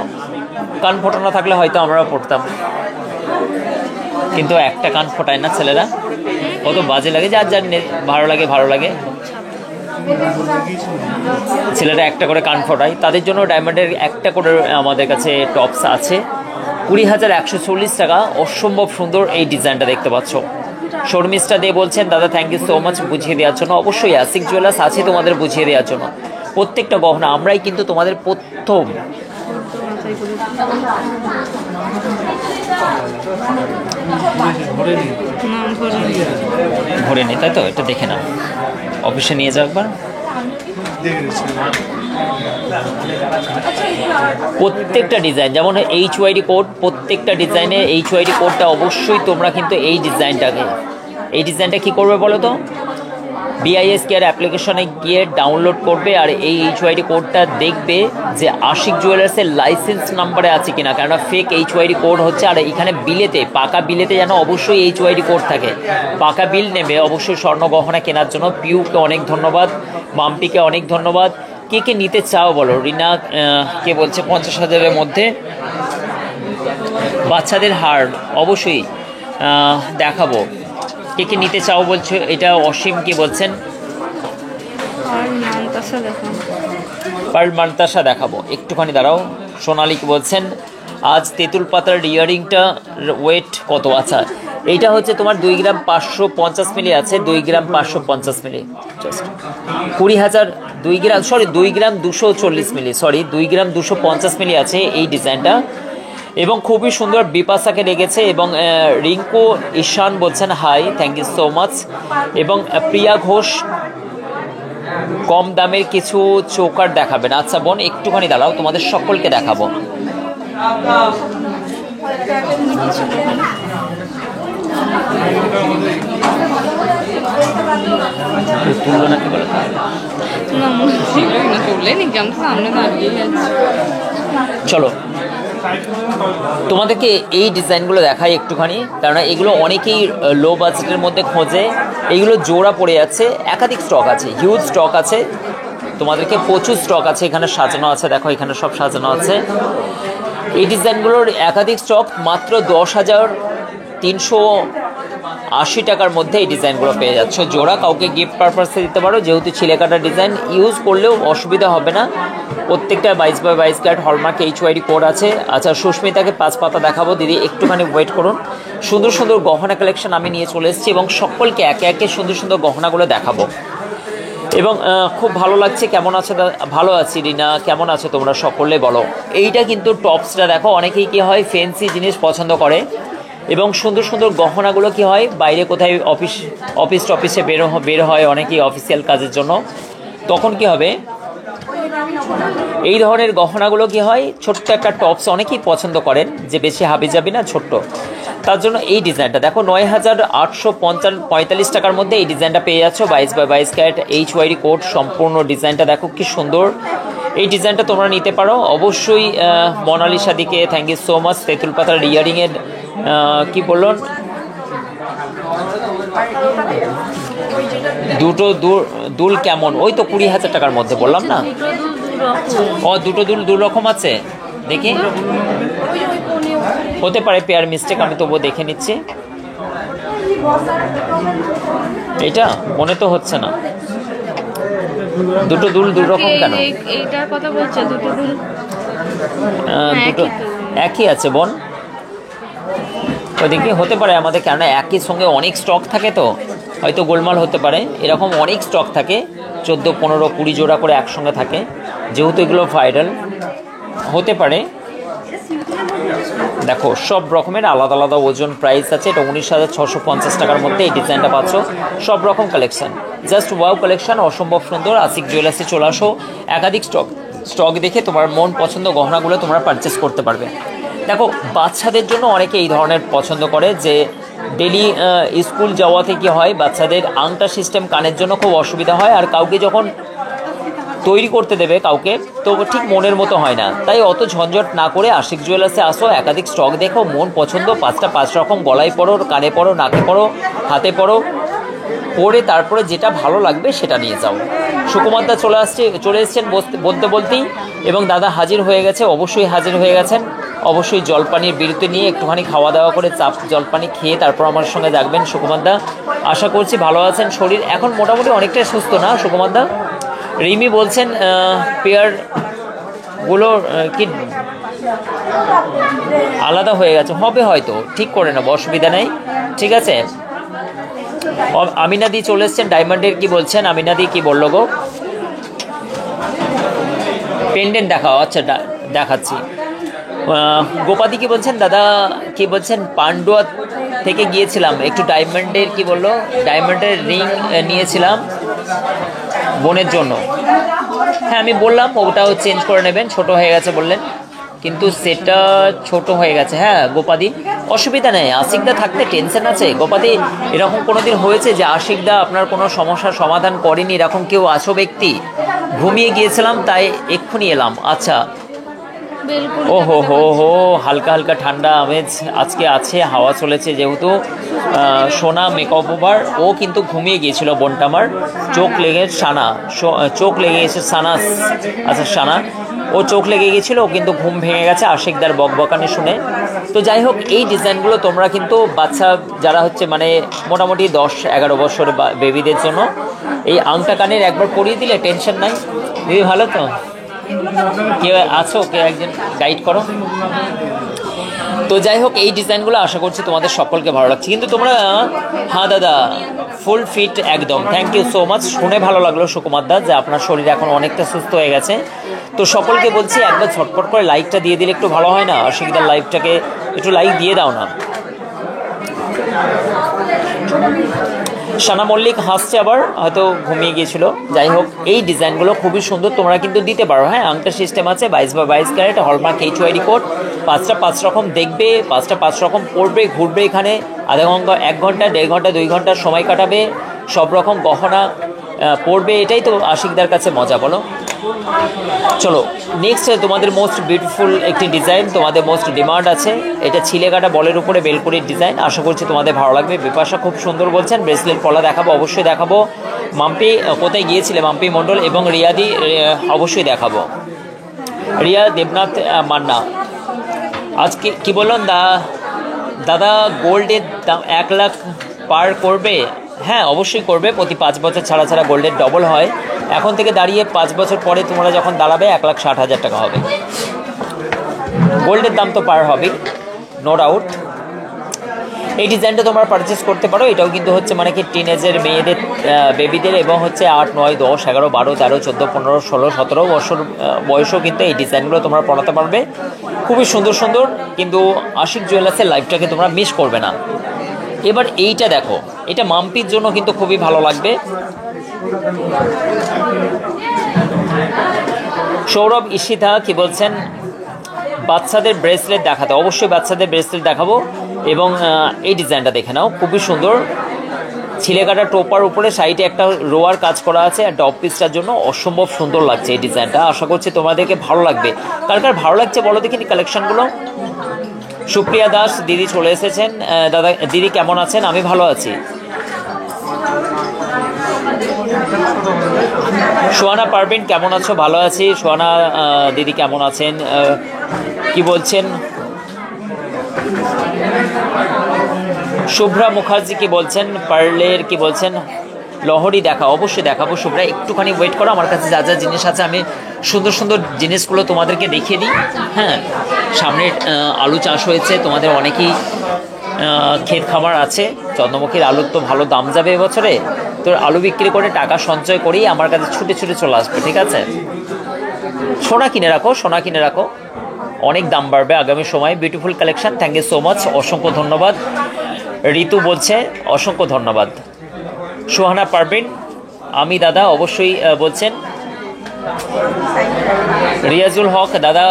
কান ফোটানো থাকলে হয়তো আমরাও পড়তাম, কিন্তু একটা কান ফোটায় না ছেলেরা, কত বাজে লাগে। যার যার ভালো লাগে ভালো লাগে, ছেলেরা একটা করে কান ফোটায়, তাদের জন্য ডায়মন্ডের একটা করে আমাদের কাছে টপস আছে। 20,140 টাকা, অসম্ভব সুন্দর এই ডিজাইনটা দেখতে পাচ্ছ। শর্মিষ্ঠা দে বলছেন দাদা থ্যাংক ইউ সো মাচ বুঝিয়ে দেওয়ার জন্য। অবশ্যই আশিক জুয়েলার্স আছে তোমাদের বুঝিয়ে দেওয়ার জন্য। প্রত্যেকটা গহনা আমরাই কিন্তু তোমাদের প্রথম ভরে নি, তাই তো? এটা দেখে না, অফিসে নিয়ে যাও একবার। প্রত্যেকটা ডিজাইন যেমন HYD কোড, প্রত্যেকটা ডিজাইনে HYD কোডটা অবশ্যই তোমরা কিন্তু এই ডিজাইনটা কি করবে বলো তো, BIS কেয়ার অ্যাপ্লিকেশনে গিয়ে ডাউনলোড করবে আর এই HYD কোডটা দেখবে যে আশিক জুয়েলার্সের লাইসেন্স নাম্বারে আছে কিনা, কেননা ফেক HYD কোড হচ্ছে। আর এখানে বিলেতে, পাকা বিলেতে যেন অবশ্যই HYD কোড থাকে। পাকা বিল নেবে অবশ্যই স্বর্ণ গহনা কেনার জন্য। পিউকে অনেক ধন্যবাদ, মাম্পিকে অনেক ধন্যবাদ। কে কে নিতে চাও বলো? রিনা কে বলছে 50,000-এর মধ্যে বাচ্চাদের হার অবশ্যই দেখাবো। কে কে নিতে চাও বলছো? এটা অসীম কি বলছেন? পার্ল মান্তাসা দেখাবো, একটুখানি দাঁড়াও। সোনালি কি বলছেন? আজ তেঁতুল পাতার ইয়ারিংটা ওয়েট কত? আচ্ছা, এইটা হচ্ছে তোমার 2 গ্রাম 550 মিলি আছে, 2 গ্রাম 550 মিলি, 20,000। 2 গ্রাম 2 গ্রাম 240 মিলি, 2 গ্রাম 250 মিলি আছে এই ডিজাইনটা, এবং খুবই সুন্দর। বিপাশাকে লেগেছে। এবং রিঙ্কু ঈশান বলছেন hi, thank you so much. এবং প্রিয়া ঘোষ কম দামের কিছু চৌকার দেখাবেন। আচ্ছা বোন, একটুখানি দাঁড়াও, তোমাদের সকলকে দেখাবো। চলো তোমাদেরকে এই ডিজাইনগুলো দেখাই একটুখানি, কারণ এগুলো অনেকেই লো বাজেটের মধ্যে খোঁজে। এইগুলো জোড়া পড়ে আছে, একাধিক স্টক আছে, হিউজ স্টক আছে, তোমাদেরকে প্রচুর স্টক আছে। এখানে সাজানো আছে, দেখো এখানে সব সাজানো আছে। এই ডিজাইনগুলোর একাধিক স্টক, মাত্র 10,380 টাকার মধ্যে এই ডিজাইনগুলো পেয়ে যাচ্ছ জোড়া। কাউকে গিফট পারপাসে দিতে পারো, যেহেতু ছিলেকাটা ডিজাইন, ইউজ করলেও অসুবিধা হবে না। প্রত্যেকটা 22x22 carat hallmark HYD code আছে। আচ্ছা, সুস্মিতাকে 5 পাতা দেখাবো। দিদি একটুখানি ওয়েট করুন। সুন্দর সুন্দর গহনা কালেকশন আমি নিয়ে চলে এসেছি এবং সকলকে একে একে সুন্দর সুন্দর গহনাগুলো দেখাবো। এবং খুব ভালো লাগছে। কেমন আছো? ভালো আছি। রিনা কেমন আছো তোমরা? সকলে বলো। এইটা কিন্তু টপসটা দেখো, অনেকেই কি হয় ফ্যান্সি জিনিস পছন্দ করে, এবং সুন্দর সুন্দর গহনাগুলো কি হয় বাইরে কোথায় অফিস টফিসে বের হয় অনেকেই অফিসিয়াল কাজের জন্য, তখন কি হবে এই ধরনের গহনাগুলো কি হয় ছোট্ট একটা টপস অনেকেই পছন্দ করেন, যে বেশি হাবিজাবি না, ছোট্ট। তার জন্য এই ডিজাইনটা দেখো 9,845 টাকার মধ্যে এই ডিজাইনটা পেয়ে যাচ্ছ। 22x22 ক্যারেট HYD কোড সম্পূর্ণ ডিজাইনটা দেখো কি সুন্দর। এই ডিজাইনটা তোমরা নিতে পারো অবশ্যই। মোনালিসা দিকে থ্যাংক ইউ সো মাচ। তেঁতুল পাতার ইয়ারিংয়ের কি বললেন, দুটো দুল কেমন? ওই তো 20,000 টাকার মধ্যে বললাম না। ও দুটো দুল 2 রকম আছে, দেখি হতে পারে পেয়ার মিস্টেক, আমি তবুও দেখে নিচ্ছি। এটা মনে তো হচ্ছে না। দুটো দুল 2 রকম কেন? এইটার কথা বলছে, দুটো দুল দুটো একই আছে বোন। ওইদিকে হতে পারে আমাদের, কেননা একই সঙ্গে অনেক স্টক থাকে, তো হয়তো গোলমাল হতে পারে। এরকম অনেক স্টক থাকে, 14, 15, 20 জোড়া করে একসঙ্গে থাকে, যেহেতু এগুলো ভাইরাল হতে পারে। দেখো সব রকমের আলাদা আলাদা ওজন, প্রাইস আছে। এটা 19,650 টাকার মধ্যে এই ডিজাইনটা পাচ্ছ। সব রকম কালেকশন, জাস্ট ওয়াও কালেকশন, অসম্ভব সুন্দর। আশিক জুয়েলার্সে চলে আসো, একাধিক স্টক দেখে তোমার মন পছন্দ গহনাগুলো তোমরা পারচেস করতে পারবে। দেখো বাচ্চাদের জন্য অনেকে এই ধরনের পছন্দ করে, যে ডেলি স্কুল যাওয়াতে কি হয় বাচ্চাদের আংটা সিস্টেম কানের জন্য খুব অসুবিধা হয়, আর কাউকে যখন তৈরি করতে দেবে কাউকে, তো ঠিক মনের মতো হয় না। তাই অত ঝঞ্ঝট না করে আশিক জুয়েলার্সে আসো, একাধিক স্টক দেখো, মন পছন্দ 5 রকম গলায় পরো, কানে পরো, নাকে পরো, হাতে পরো, পরে তারপরে যেটা ভালো লাগবে সেটা নিয়ে যাও। সুকুমারদা চলে এসছেন বলতেই, এবং দাদা হাজির হয়ে গেছে, অবশ্যই হাজির হয়ে গেছেন। অবশ্যই জলপানির বিরতি নিয়ে একটুখানি খাওয়া দাওয়া করে চাপ জলপানি খেয়ে তারপর আমার সঙ্গে যাবেন সুকুমারদা। আশা করছি ভালো আছেন, শরীর এখন মোটামুটি অনেকটাই সুস্থ না সুকুমারদা? রিমি বলছেন পেয়ারগুলো কি আলাদা হয়ে গেছে, হবে হয়তো, ঠিক করে নেবো, অসুবিধা নেই, ঠিক আছে। আমিনাদি চলে এসছেন, ডায়মন্ডের কি বলছেন? আমিনাদি কি বললো গো? পেন্ডেন্ট দেখাও, আচ্ছা দেখাচ্ছি। গোপাদি কি বলছেন? দাদা কি বলছেন? পান্ডুয়া থেকে গিয়েছিলাম, একটু ডায়মন্ডের কি বললো, ডায়মন্ডের রিং নিয়েছিলাম বোনের জন্য। হ্যাঁ আমি বললাম ওটাও চেঞ্জ করে নেবেন, ছোট হয়ে গেছে বললেন, কিন্তু সেটা ছোট হয়ে গেছে। হ্যাঁ গোপাদি অসুবিধা নেই, আশিকদা থাকতে টেনশন আছে? গোপাদি এরকম কোনোদিন হয়েছে যে আশিকদা আপনার কোনো সমস্যার সমাধান করেনি, এরকম কেউ আছো ব্যক্তি? ঘুমিয়ে গিয়েছিলাম তাই এক্ষুনি এলাম। আচ্ছা, বেলপুরি ও হো হো হো, হালকা হালকা ঠান্ডা আমেজ আজকে আছে, হাওয়া চলেছে যেহেতু। সোনা মেকআপ ওভার, ও কিন্তু ঘুমিয়ে গিয়েছিল বোনটা আমার, চোখ লেগে চোখ লেগে গেছে সানা। আচ্ছা সানা, ও চোখ লেগে গিয়েছিল, ও কিন্তু ঘুম ভেঙে গেছে আশিকদার বকবকানি শুনে। তো যাই হোক, এই ডিজাইনগুলো তোমরা কিন্তু বাচ্চা যারা হচ্ছে মানে মোটামুটি 10-11 বছর বেবিদের জন্য এই আংটা কানের একবার পরিয়ে দিলে টেনশন নাই। দিদি ভালো তো? কেউ আছো, কেউ একজন গাইড করো। তো যাই হোক, এই ডিজাইনগুলো আশা করছি তোমাদের সকলকে ভালো লাগছে। কিন্তু তোমরা, হ্যাঁ দাদা ফুল ফিট একদম, থ্যাংক ইউ সো মাচ। শুনে ভালো লাগলো সুকুমার দা যে আপনার শরীর এখন অনেকটা সুস্থ হয়ে গেছে। তো সকলকে বলছি একবার ঝটপট করে লাইকটা দিয়ে দিলে একটু ভালো হয় না? আশিকদার লাইভটাকে একটু লাইক দিয়ে দাও না। সানা মল্লিক হাসছে, আবার হয়তো ঘুমিয়ে গিয়েছিল। যাই হোক, এই ডিজাইনগুলো খুবই সুন্দর, তোমরা কিন্তু দিতে পারো। হ্যাঁ, আংটা সিস্টেম আছে, 22x22 carat, hallmark HYD code, 5 রকম দেখবে, 5 রকম পড়বে, ঘুরবে এখানে আধা ঘন্টা, 1 ঘন্টা, 1.5 ঘন্টা, 2 ঘন্টা সময় কাটাবে, সব রকম গহনা পড়বে। এটাই তো আশিকদার কাছে মজা, বলো? চলো নেক্সট, তোমাদের মোস্ট বিউটিফুল একটি ডিজাইন, তোমাদের মোস্ট ডিমান্ড আছে, এটা ছিলে কাটা বলের উপরে বেলপুরির ডিজাইন। আশা করছি তোমাদের ভালো লাগবে। বিপাশা খুব সুন্দর বলছেন, ব্রেসলেট পলা দেখাবো, অবশ্যই দেখাবো। মাম্পি কোথায় গিয়েছিলে? মাম্পি মণ্ডল এবং রিয়াদি অবশ্যই দেখাবো। রিয়া দেবনাথ মান্না আজকে কি বললেন দাদা, গোল্ডের দাম 1 লাখ পার করবে? হ্যাঁ অবশ্যই করবে, প্রতি 5 বছর ছাড়া ছাড়া গোল্ডের ডবল হয়। এখন থেকে দাঁড়িয়ে 5 বছর পরে তোমরা যখন দাঁড়াবে 1,60,000 টাকা হবে। গোল্ডের দাম তো পার হবে, নো ডাউট। এই ডিজাইনটা তোমরা পারচেস করতে পারো। এটাও কিন্তু হচ্ছে মানে কি টিনেজের মেয়েদের, বেবিদের, এবং হচ্ছে 8, 9, 10, 11, 12, 13, 14, 15, 16, 17 বছর বয়সেও কিন্তু এই ডিজাইনগুলো তোমরা পড়াতে পারবে। খুবই সুন্দর সুন্দর, কিন্তু আশিক জুয়েলার্সের লাইভটাকে তোমরা মিস করবে না। এবার এইটা দেখো, এটা মাম্পির জন্য কিন্তু খুবই ভালো লাগবে। সৌরভ ঈশিতা কি বলছেন? বাচ্চাদের ব্রেসলেট দেখাতে, অবশ্যই বাচ্চাদের ব্রেসলেট দেখাবো। এবং এই ডিজাইনটা দেখে নাও, খুবই সুন্দর, ছিলে কাটা টোপার উপরে সাইডে একটা রোয়ার কাজ করা আছে, আর ডপ পিসটার জন্য অসম্ভব সুন্দর লাগছে এই ডিজাইনটা। আশা করছি তোমাদেরকে ভালো লাগবে। কার কার ভালো লাগছে বলো দেখিনি কালেকশনগুলো। সুপ্রিয়া দাস দিদি চলে এসেছেন। দাদা দিদি কেমন আছেন? আমি ভালো আছি। সোহানা পারভিন কেমন আছো? ভালো আছি। সোহানা দিদি কেমন আছেন? কি বলছেন? শুভ্রা মুখার্জি কি বলছেন? পার্লের কি বলছেন? লহরি দেখা, অবশ্যই দেখাবো শুভ্রা, একটুখানি ওয়েট করো। আমার কাছে যা যা জিনিস আছে আমি সুন্দর সুন্দর জিনিসগুলো তোমাদেরকে দেখিয়ে দিই। হ্যাঁ, সামনে আলু চাষ হয়েছে, তোমাদের অনেকেই ক্ষেত খামার আছে। চন্দ্রমুখীর আলুর তো ভালো দাম যাবে এবছরে, তো আলু বিক্রি করে টাকা সঞ্চয় করেই আমার কাছে ছুটে ছুটে চলে আসবে, ঠিক আছে? সোনা কিনে রাখো, সোনা কিনে রাখো, অনেক দাম বাড়বে আগামী সময়ে। Beautiful collection, thank you so much, অসংখ্য ধন্যবাদ। ঋতু বলছে অসংখ্য ধন্যবাদ। সোহানা পারভিন আমি দাদা অবশ্যই বলছেন। রিয়াজুল হক দাদা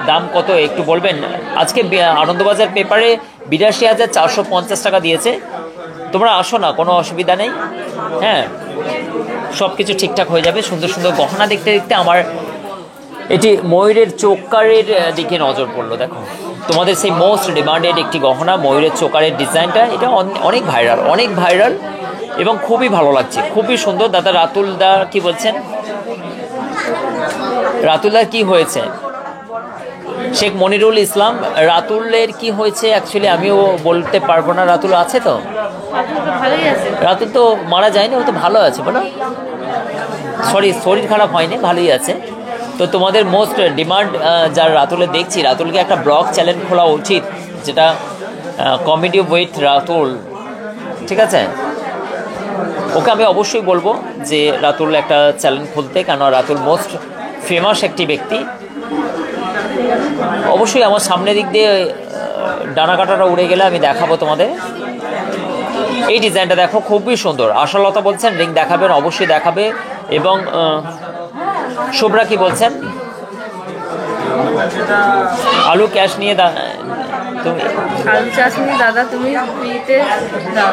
দাম কত একটু বলবেন? আজকে আনন্দবাজার পেপারে 82,450 টাকা দিয়েছে। তোমরা আসো না, কোনো অসুবিধা নেই। হ্যাঁ, সব কিছু ঠিকঠাক হয়ে যাবে। সুন্দর সুন্দর গহনা দেখতে দেখতে আমার এটি ময়ূরের চোকারের দিকে নজর পড়লো। দেখো, তোমাদের সেই মোস্ট ডিমান্ডেড একটি গহনা ময়ূরের চোকারের ডিজাইনটা, এটা অনেক ভাইরাল, অনেক ভাইরাল এবং খুবই ভালো লাগছে, খুবই সুন্দর। দাদা রাতুল দা কি বলছেন? রাতুলদার কি হয়েছে? শেখ মনিরুল ইসলাম, রাতুলের কি হয়েছে অ্যাকচুয়ালি আমিও বলতে পারবো না। রাতুল আছে তো? রাতুল তো মারা যায়নি, ও তো ভালো আছে, বলো। সরি, শরীর খারাপ হয়নি, ভালোই আছে। তো তোমাদের মোস্ট ডিমান্ড যার রাতুলে দেখছি, রাতুলকে একটা ব্লগ চ্যানেল খোলা উচিত, যেটা কমেডি উইথ রাতুল, ঠিক আছে? ওকে আমি অবশ্যই বলবো যে রাতুল একটা চ্যানেল খুলতে, কেন রাতুল মোস্ট ফেমাস একটি ব্যক্তি। অবশ্যই আমার সামনের দিক দিয়ে ডানা কাটাটা উড়ে গেলে আমি দেখাবো তোমাদের। এই ডিজাইনটা দেখো, খুবই সুন্দর। আশালতা বলছেন রিং দেখাবেন, অবশ্যই দেখাবে। এবং শুভ্রা কি বলছেন? আলু ক্যাশ নিয়ে তুমি আলু চাষ নেই দাদা, তুমি ফ্রিতে দাও।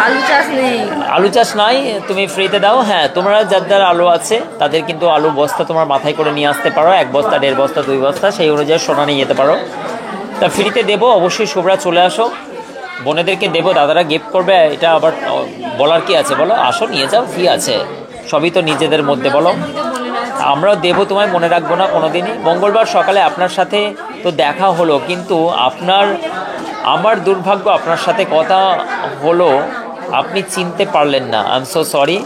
আলু চাষ নেই। আলু চাষ নাই, তুমি ফ্রিতে দাও। হ্যাঁ, তোমরা যাদের আলু আছে তাদের কিন্তু আলু বস্তা তোমার মাথায় করে নিয়ে আসতে পারো, 1 বস্তা 1.5 বস্তা 2 বস্তা, সেই অনুযায়ী সোনা নিয়ে যেতে পারো। তা ফ্রিতে দেবো, অবশ্যই শুভরা চলে আসো, বোনেদেরকে দেবো, দাদারা গিফট করবে, এটা আবার বলার কি আছে বলো? আসো নিয়ে যাও, কি আছে, সবই তো নিজেদের মধ্যে, বলো। আমরাও দেবো, তোমায় মনে রাখবো না কোনোদিনই। মঙ্গলবার সকালে আপনার সাথে তো দেখা হলো, কিন্তু আমার দুর্ভাগ্য, আপনার সাথে কথা হলো, আপনি চিনতে পারলেন না। I am so sorry.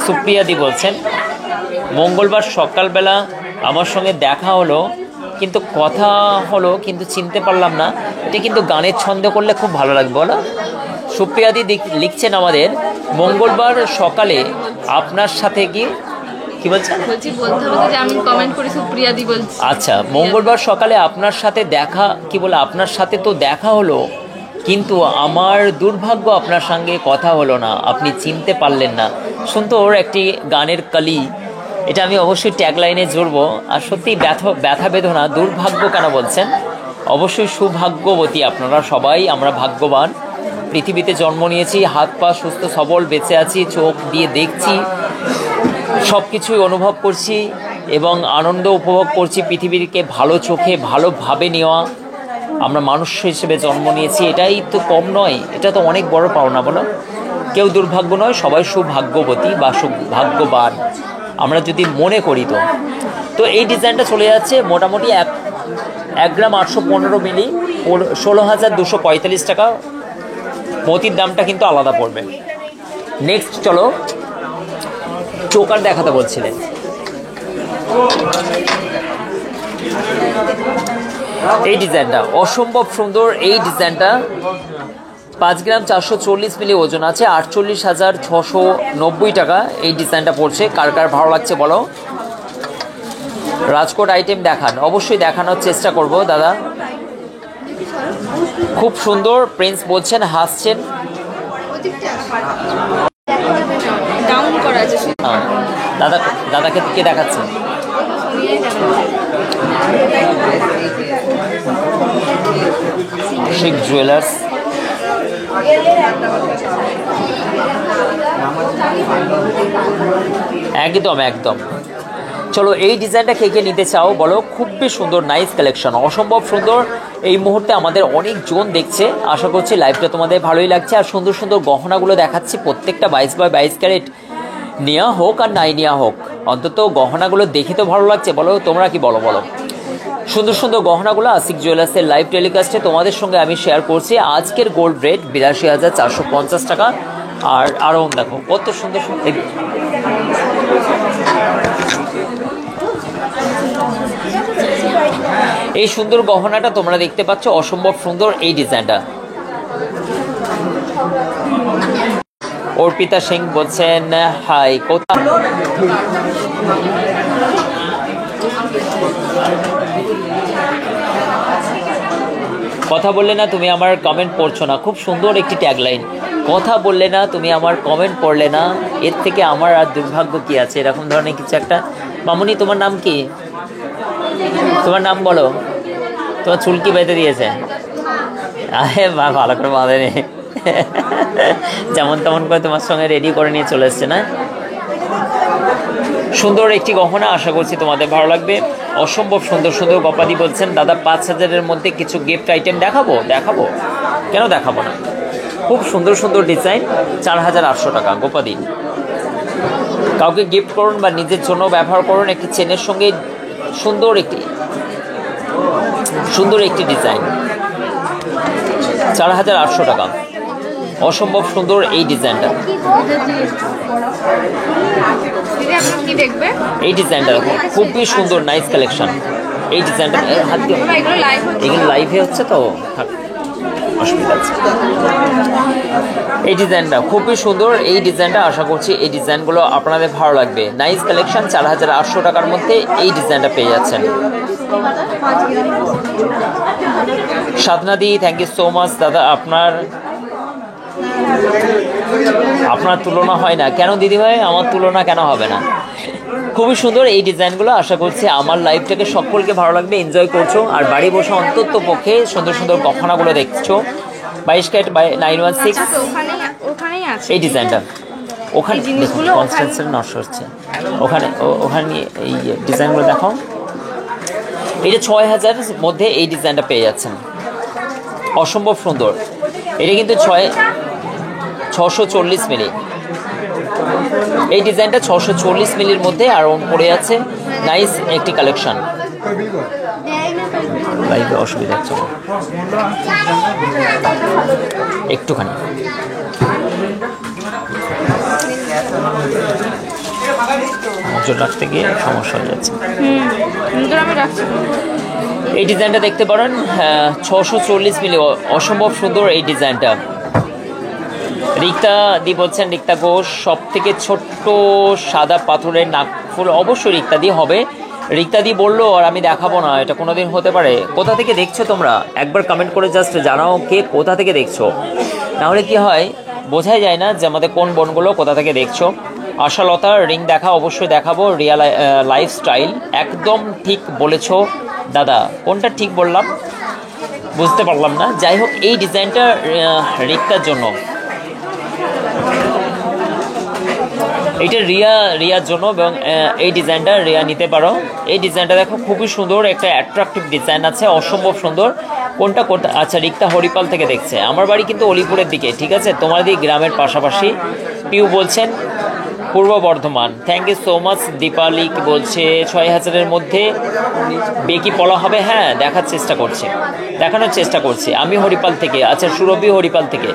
সুপ্রিয়াদি বলছেন, মঙ্গলবার সকালবেলা আমার সঙ্গে দেখা হলো, কিন্তু কথা হলো, কিন্তু চিনতে পারলাম না। এটা কিন্তু গানের ছন্দ করলে খুব ভালো লাগবে, বলো। সুপ্রিয়াদি লিখছেন আমাদের, মঙ্গলবার সকালে আপনার সাথে কি বলছেন? বলছি বলতে হবে যে আমি কমেন্ট করি, সুপ্রিয়াদি বলছি। আচ্ছা, মঙ্গলবার সকালে আপনার সাথে দেখা, কি বলে, আপনার সাথে তো দেখা হলো, কিন্তু আমার দুর্ভাগ্য আপনার সঙ্গে কথা হলো না, আপনি চিনতে পারলেন না। শুনতো ওর একটি গানের কলি, এটা আমি অবশ্যই ট্যাগলাইনে জুড়বো। আর সত্যি ব্যথা বেদনা, দুর্ভাগ্য কেন বলছেন? অবশ্যই সৌভাগ্যবতী আপনারা সবাই, আমরা ভাগ্যবান। পৃথিবীতে জন্ম নিয়েছি, হাত পা সুস্থ সবল, বেঁচে আছি, চোখ দিয়ে দেখছি, সব কিছুই অনুভব করছি এবং আনন্দ উপভোগ করছি। পৃথিবীকে ভালো চোখে ভালোভাবে নেওয়া, আমরা মানুষ হিসেবে জন্ম নিয়েছি, এটাই তো কম নয়, এটা তো অনেক বড় পাওনা, বলো। কেউ দুর্ভাগ্য নয়, সবাই সৌভাগ্যবতী বা সৌভাগ্যবান, আমরা যদি মনে করি। তো এই ডিজাইনটা চলে যাচ্ছে মোটামুটি 1 গ্রাম 815 মিলি, 16,245 টাকা। মতির দামটা কিন্তু আলাদা পড়বে। নেক্সট চলো, চোকার দেখাতে বলছিলেন। এই ডিজাইনটা অসম্ভব সুন্দর। এই ডিজাইনটা 5 গ্রাম 440 মিলি ওজন আছে, 48,690 টাকা এই ডিজাইনটা পড়ছে। কার কার ভালো লাগছে বলো। রাজকোট আইটেম দেখান, অবশ্যই দেখানোর চেষ্টা করব দাদা। খুব সুন্দর, প্রিন্স বলছেন, হাসছেন। ডাউন করা আছে। দাদাকে কে দেখাচ্ছেন? শিখ জুয়েলার্স। একদম। চলো, এই ডিজাইনটা কে নিতে চাও বলো। খুবই সুন্দর, নাইস কালেকশন, অসম্ভব সুন্দর। এই মুহূর্তে আমাদের অনেক জন দেখছে, আশা করছি লাইভটা তোমাদের ভালোই লাগছে। আর সুন্দর সুন্দর গহনাগুলো দেখাচ্ছি, প্রত্যেকটা 22x22 ক্যারেট, নেওয়া হোক আর নাই নেওয়া হোক, অন্তত গহনাগুলো দেখে তো ভালো লাগছে, বলো। তোমরা কি বলো? সুন্দর সুন্দর গহনাগুলো আশিক জুয়েলার্সের লাইভ টেলিকাস্টে তোমাদের সঙ্গে আমি শেয়ার করছি। আজকের গোল্ড রেট 82,450 টাকা। আর আরও দেখো কত সুন্দর সুন্দর। এই সুন্দর গহনাটা তোমরা দেখতে পাচ্ছ, অসম্ভব সুন্দর এই ডিজাইনটা। অর্পিতা সিং বলছেন হাই, কোথা কথা বললে না তুমি আমার কমেন্ট পড়ছো না। খুব সুন্দর একটি ট্যাগলাইন, কথা বললে না তুমি আমার কমেন্ট পড়লে না, এর থেকে আমার আর দুর্ভাগ্য কি আছে, এরকম ধরনের কিছু একটা। মামুনি, তোমার নাম কি? তোমার নাম বলো। তোমার চুল কি বেঁধে দিয়েছে? আরে বা, ভালো করে বাঁধে নি, যেমন তেমন করে তোমার সঙ্গে রেডি করে নিয়ে চলে এসছে না। সুন্দর একটি গহনা, আশা করছি তোমাদের ভালো লাগবে। অসম্ভব সুন্দর সুন্দর। গোপাদি বলছেন, দাদা 5,000-এর মধ্যে কিছু গিফট আইটেম দেখাবো। কেন দেখাবো না, খুব সুন্দর সুন্দর ডিজাইন। 4,800 টাকা গোপাদি। কাউকে গিফট করুন বা নিজের জন্য ব্যবহার করুন। একটি চেনের সঙ্গে সুন্দর একটি ডিজাইন, 4,800 টাকা। অসম্ভব সুন্দর এই ডিজাইনটা। এই ডিজাইনটা খুবই সুন্দর, নাইস কালেকশন। এই ডিজাইনটা এগুলো লাইভে হচ্ছে তো, অসুবিধা আছে। এই ডিজাইনটা খুবই সুন্দর। এই ডিজাইনটা আশা করছি এই ডিজাইনগুলো আপনাদের ভালো লাগবে। Nice collection. 4,800 টাকার মধ্যে এই ডিজাইনটা পেয়ে যাচ্ছেন। সাধনাদি, থ্যাংক ইউ সো মাচ দাদা। আপনার তুলনা হয় না কেন দিদি ভাই? আমার তুলনা কেন হবে না? খুবই সুন্দর এই ডিজাইনগুলো। আশা করছি আমার লাইভটাকে সকলকে ভালো লাগবে, এনজয় করছো আর বাড়ি বসে অন্তত পক্ষে সুন্দর সুন্দর গহনাগুলো দেখছো। 22 ক্যারেট বাই 916 আচ্ছা, তো ওখানেই আছে এই ডিজাইনটা। ওখানে এই জিনিসগুলো কনস্ট্যান্সের নষ্ট হচ্ছে, ওখানে ওখানে এই ডিজাইনগুলো দেখো। এটা 6000 মধ্যে এই ডিজাইনটা পেয়ে যাচ্ছেন, অসম্ভব সুন্দর। এটা কিন্তু 640 মিলি, এই ডিজাইনটা 640 মিলির মধ্যে আর পড়ে আছে। নাইস একটি কালেকশন। লাইভে অসুবিধা হচ্ছে একটুখানি। নজর রাখতে গিয়ে সমস্যা হয়ে যাচ্ছে। আমি রাখছি। এই ডিজাইনটা দেখতে পারেন, 640 মিলি, অসম্ভব সুন্দর এই ডিজাইনটা। রিক্তা দি বলছেন, রিক্তা ঘোষ, সব থেকে ছোট্ট সাদা পাথরের নাকফুল অবশ্যই রিক্তা দি হবে। রিক্তা দি বললো আর আমি দেখাবো না, এটা কোনোদিন হতে পারে। কোথা থেকে দেখছো তোমরা একবার কমেন্ট করে জাস্ট জানাও কে কোথা থেকে দেখছো, নাহলে কি হয় বোঝাই যায় না যে আমাদের কোন বোনগুলো কোথা থেকে দেখছো। আশালতার রিং দেখা অবশ্যই দেখাবো। রিয়া লাইফস্টাইল, একদম ঠিক বলেছো দাদা। কোনটা ঠিক বললাম বুঝতে পারলাম না। যাই হোক, এই ডিজাইনটা রিক্তার জন্য, এইটা রিয়ার জন্য, এবং এই ডিজাইনটা রিয়া নিতে পারো। এই ডিজাইনটা দেখো খুবই সুন্দর, একটা অ্যাট্রাকটিভ ডিজাইন আছে, অসম্ভব সুন্দর। কোনটা আচ্ছা, রিক্তা হরিপাল থেকে দেখছে। আমার বাড়ি কিন্তু অলিপুরের দিকে, ঠিক আছে, তোমাদের গ্রামের পাশাপাশি। পিউ বলছেন Purba Bardhaman, thank you so much. Dipali বলছে 6000-এর মধ্যে বেকি পলা হবে। হ্যাঁ, দেখানোর চেষ্টা করছি আমি হরিপাল থেকে। আচ্ছা, সুরভি হরিপাল থেকে।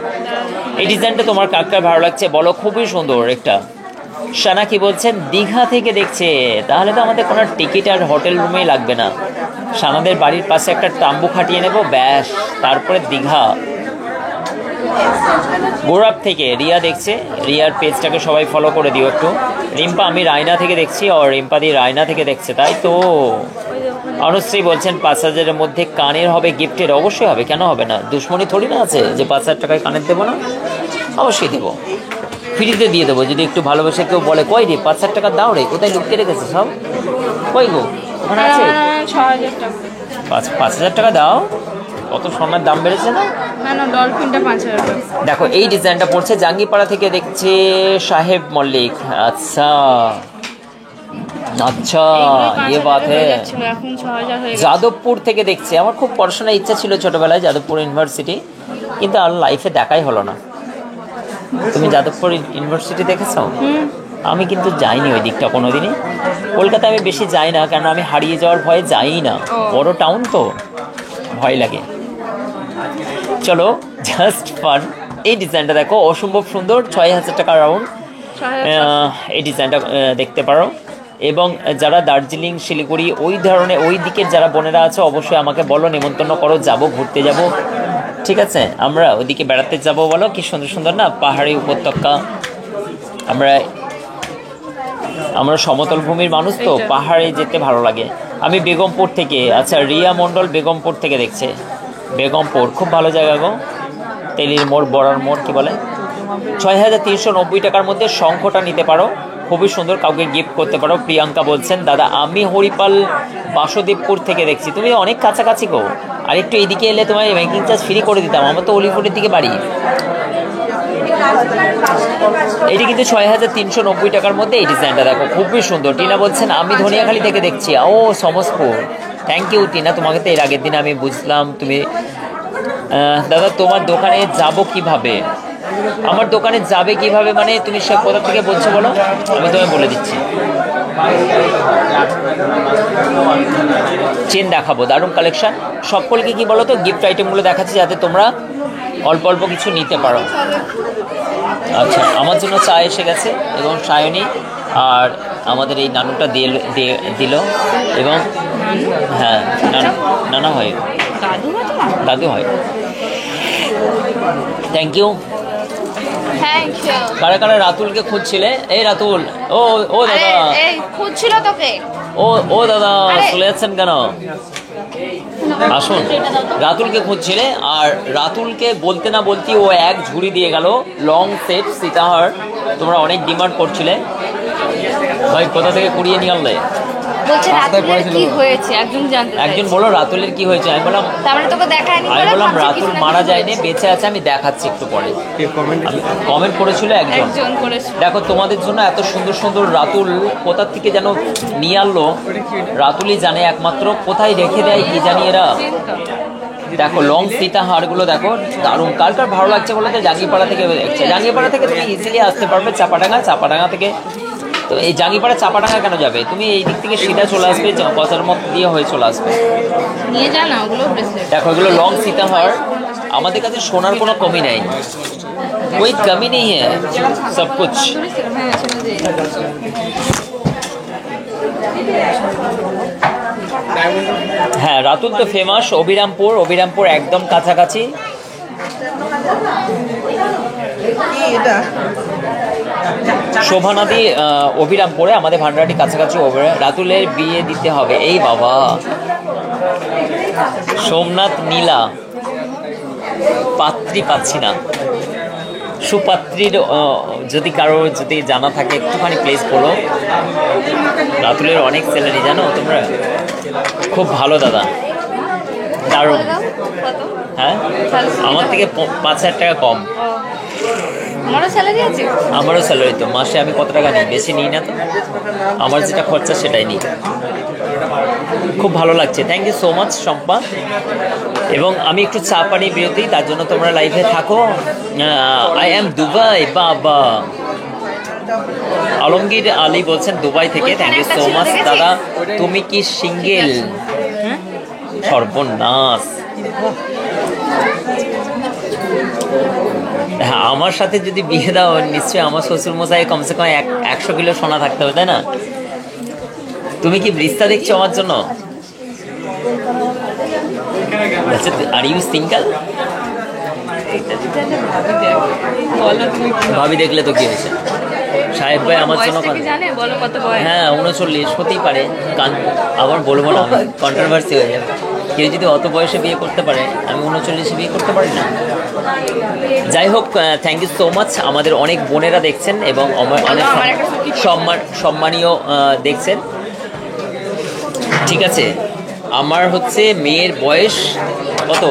এই ডিজাইনটা তোমার কার ভালো লাগছে বলো, খুবই সুন্দর একটা। সানা কি বলছেন দীঘা থেকে দেখছে, তাহলে তো আমাদের কোনো টিকিট আর হোটেল রুমেই লাগবে না। সানাদের বাড়ির পাশে একটা তাম্বু খাটিয়ে নেব, ব্যাস, তারপরে দীঘা। গৌরব থেকে রিয়া দেখছে, রিয়ার পেজটাকে সবাই ফলো করে দিও একটু। রিম্পা, আমি রায়না থেকে দেখছি, আর রিম্পা দি রায়না থেকে দেখছে, তাই তো। অনুশ্রী বলছেন 5000-এর মধ্যে কানের হবে গিফটের, অবশ্যই হবে, কেন হবে না। দুশ্মনী থোড়ি না আছে যে 5000 টাকায় কানের দেবো না, অবশ্যই দেবো, ফ্রিতে দিয়ে দেবো। যদি একটু ভালোবেসে কেউ বলে কই রে 5000 টাকা দাও রে, কোথায় লুকিয়ে রেখেছে সব, কই গো ওখানে আছে, 5000 টাকা দাও। কত সোনার দাম বেড়েছে না। ডলফিনটা 5000 টাকা। দেখো এই ডিজাইনটা পড়ছে জাঙ্গিপাড়া থেকে দেখছে সাহেব মল্লিক। আচ্ছা আচ্ছা, ये बात है। যাদবপুর থেকে দেখছে। আমার খুব পড়াশোনার ইচ্ছা ছিল ছোটবেলায়, যাদবপুর ইউনিভার্সিটি, কিন্তু আর লাইফে দেখাই হলো না। তুমি যাদবপুর ইউনিভার্সিটি দেখেছো? আমি কিন্তু যাইনি ওই দিকটা কোনোদিনই। কলকাতায় আমি বেশি যাই না, কারণ আমি হারিয়ে যাওয়ার ভয়ে যাই না, বড় টাউন তো ভয় লাগে। চলো, জাস্ট ফান। এই ডিজাইনটা দেখো, অসম্ভব সুন্দর, 6000 টাকা রাউন্ড। এই ডিজাইনটা দেখতে পারো। এবং যারা দার্জিলিং, শিলিগুড়ি ওই ধরনের ওই দিকের যারা বোনেরা আছে, অবশ্যই আমাকে বলো, নেমন্তন্ন করো, যাব, ঘুরতে যাব, ঠিক আছে, আমরা ওইদিকে বেড়াতে যাব। বলো, কি সুন্দর সুন্দর না পাহাড়ি উপত্যকা। আমরা সমতল ভূমির মানুষ তো, পাহাড়ে যেতে ভালো লাগে। আমি বেগমপুর থেকে। আচ্ছা, রিয়া মণ্ডল বেগমপুর থেকে দেখছে। বেগমপুর খুব ভালো জায়গা গো, তেলির মোড়, বড়ার মোড় কি বলে। 6390 টাকার মধ্যে শঙ্খটা নিতে পারো, খুবই সুন্দর, কাউকে গিফট করতে পারো। প্রিয়াঙ্কা বলছেন দাদা আমি হরিপাল বাসুদেবপুর থেকে দেখছি। তুমি অনেক কাছাকাছি গো, আর একটু এইদিকে এলে তোমার মেকিং চার্জ ফ্রি করে দিতাম। আমার তো অলিপুরের দিকে বাড়ি। এটি কিন্তু 6390 টাকার মধ্যে। এই ডিজাইনটা দেখো, খুবই সুন্দর। টিনা বলছেন আমি ধনিয়াখালী থেকে দেখছি। ও সমসপুর, থ্যাংক ইউ টিনা, তোমাকে তো এর আগের দিন আমি বুঝলাম তুমি। দাদা তোমার দোকানে যাব কিভাবে? আমার দোকানে যাবে কিভাবে মানে তুমি সে কোথা থেকে বলছো বলো, আমি তোমায় বলে দিচ্ছি। চেন দেখাবো, দারুণ কালেকশন। সকলকে কি বলো তো গিফট আইটেমগুলো দেখাচ্ছি, যাতে তোমরা অল্প অল্প কিছু নিতে পারো। আচ্ছা, আমার জন্য চা এসে গেছে, এবং সায়নী আর আমাদের এই নানুটা দিল, এবং হ্যাঁ নানা হয়, দাদু হয়। Thank you. কারা কারা রাতুলকে খুঁজছিলে? এই রাতুল, ও দাদা খুঁজছিল তোকে। ও দাদা চলে যাচ্ছেন কেন? আসুন। রাতুলকে খুঁজছিলে, আর রাতুলকে বলতে না বলতে ও এক ঝুড়ি দিয়ে গেল লং সেট সীতাহার। তোমরা অনেক ডিমান্ড করছিলে। ভাই কোথা থেকে কুড়িয়ে নিয়ে আনলে? বলছে রাতুলের কি হয়েছে একজন জানতে চাইছে। একজন বলো রাতুলের কি হয়েছে। আমি বললাম তারপরে তোকে দেখায়নি আমি বলে বললাম ভাবছি রাতুল কিছু না মারা কিছু যায়নি, হয়েছে। বেঁচে আছে, আমি দেখাচ্ছি একটু পরে। কমেন্ট করেছিল একজন। একজন করেছে। দেখো তোমাদের জন্য এত সুন্দর সুন্দর রাতুল কোথা থেকে যেন নিয়ে আনলো, রাতুলই জানে একমাত্র। কোথায় রেখে দেয় কি জানি এরা। দেখো লং সীতাহারগুলো দেখো দারুণ। কার কার ভালো লাগছে বলে তো জাঙ্গিপাড়া থেকে দেখছে। জাঙ্গিপাড়া থেকে তুমি ইজিলি আসতে পারবে চাপাডাঙ্গা থেকে। তো এই জাঙ্গিপাড়া চাপাডাঙ্গা কেন যাবে, তুমি এই দিক থেকে সিধা চলে আসবে, বাজার মত দিয়ে হয়ে চলে আসবে। নিয়ে যা না ওগুলো ব্রেসলেট। দেখো এগুলো লং সীতাহার। আমাদের কাছে সোনার কোনো কমি নেই, कोई कमी नहीं है, सब कुछ। হ্যাঁ শুনে যে হ্যাঁ রাতুল তো ফেমাস। অবিরামপুর একদম কাছাকাছি। শোভানদী অবিরামপুরে, আমাদের ভান্ডারটি কাছাকাছি। রাতুলের বিয়ে দিতে হবে। এই বাবা, সোমনাথ নীলা পাত্রী পাচ্ছি না। সুপাত্রীর যদি কারো যদি জানা থাকে একটুখানি প্লেস বলো। রাতুলের অনেক স্যালারি জানো তোমরা, খুব ভালো দাদা, দারুণ। কত? হ্যাঁ আমার থেকে 5,000 টাকা কম। আমারও স্যালারি আছে। আমারও স্যালারি তো মাসে আমি কত টাকা নিই, বেশি নিই না তো। আমার যেটা খরচা সেটাই নিই। খুব ভালো লাগছে, thank you so much Shampa. এবং আমি একটু চা পানি বিরতি, তার জন্য তোমরা লাইভে থাকো। I am Dubai. বাবা আলমগীর আলী বলছেন দুবাই থেকে, থ্যাংক ইউ সো মাচ দাদা। তুমি কি সিঙ্গেল? সর্বনাশ। হ্যাঁ আমার সাথে যদি বিয়ে দাও নিশ্চয়ই আমার শ্বশুর মশাই কমসে কম 100 কিলো সোনা থাকতে হবে, তাই না? তুমি কি বৃস্তা দেখছো আমার জন্য? Are you single? ভাবি দেখলে তো কি হয়েছে, সাহেব ভাই আমার জন্য জানে বলো কত বয়স? হ্যাঁ 39 হতেই পারে। আবার বলবো না, কন্ট্রোভার্সি হয়ে যাবে। কেউ যদি অত বয়সে বিয়ে করতে পারে, আমি 39 বিয়ে করতে পারি না। যাই হোক, থ্যাংক ইউ সো মাচ। আমাদের অনেক বোনেরা দেখছেন এবং অনেক সম্মানীয় দেখছেন। ঠিক আছে, আমার হচ্ছে মেয়ের বয়স কত,